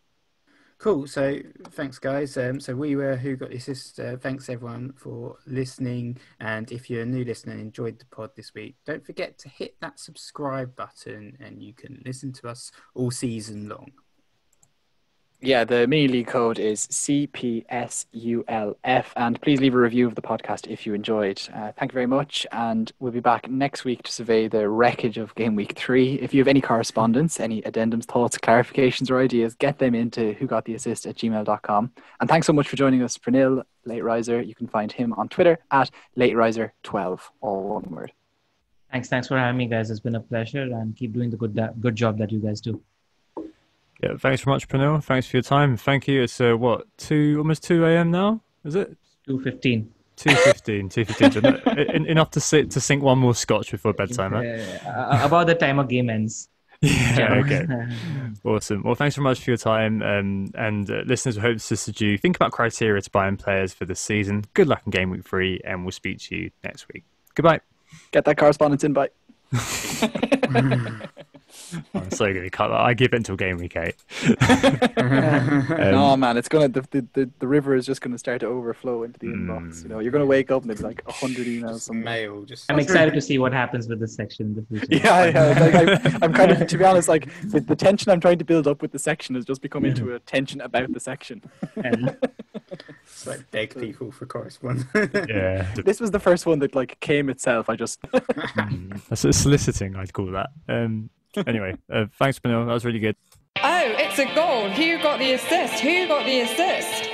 Cool. So thanks, guys. So we were Who Got the Assist. Thanks, everyone, for listening. And if you're a new listener and enjoyed the pod this week, don't forget to hit that subscribe button, and you can listen to us all season long. Yeah, the mini league code is cpsulf, and please leave a review of the podcast if you enjoyed. Thank you very much, and we'll be back next week to survey the wreckage of game week 3. If you have any correspondence, any addendums, thoughts, clarifications, or ideas, get them into whogottheassist@gmail.com. And thanks so much for joining us, Pranil, LateRiser. You can find him on Twitter at LateRiser12, all one word. Thanks for having me, guys. It's been a pleasure, and keep doing the good job that you guys do. Yeah, thanks very much, Pranil. Thanks for your time. Thank you. It's almost 2 a.m. now, is it? 2:15. 2:15. So enough to sink one more scotch before bedtime, right? About the time a game ends. Yeah, okay. Awesome. Well, thanks very much for your time. And listeners, we hope this assisted you. Think about criteria to buy in players for this season. Good luck in game week 3, and we'll speak to you next week. Goodbye. Get that correspondence in, bye. I'm so going to cut that. I give it until game week 8. No, man, it's gonna the river is just gonna start to overflow into the inbox. You know, you're gonna wake up and it's like 100 emails. Some mail. Just. I'm excited to see what happens with this section in the future. Yeah. I'm kind of, to be honest, like the tension I'm trying to build up with the section has just become into a tension about the section. It's like beg people for correspondence. Yeah. This was the first one that like came itself. I just That's soliciting, I'd call that. Anyway, thanks, Pranil. That was really good. Oh, it's a goal. Who got the assist? Who got the assist?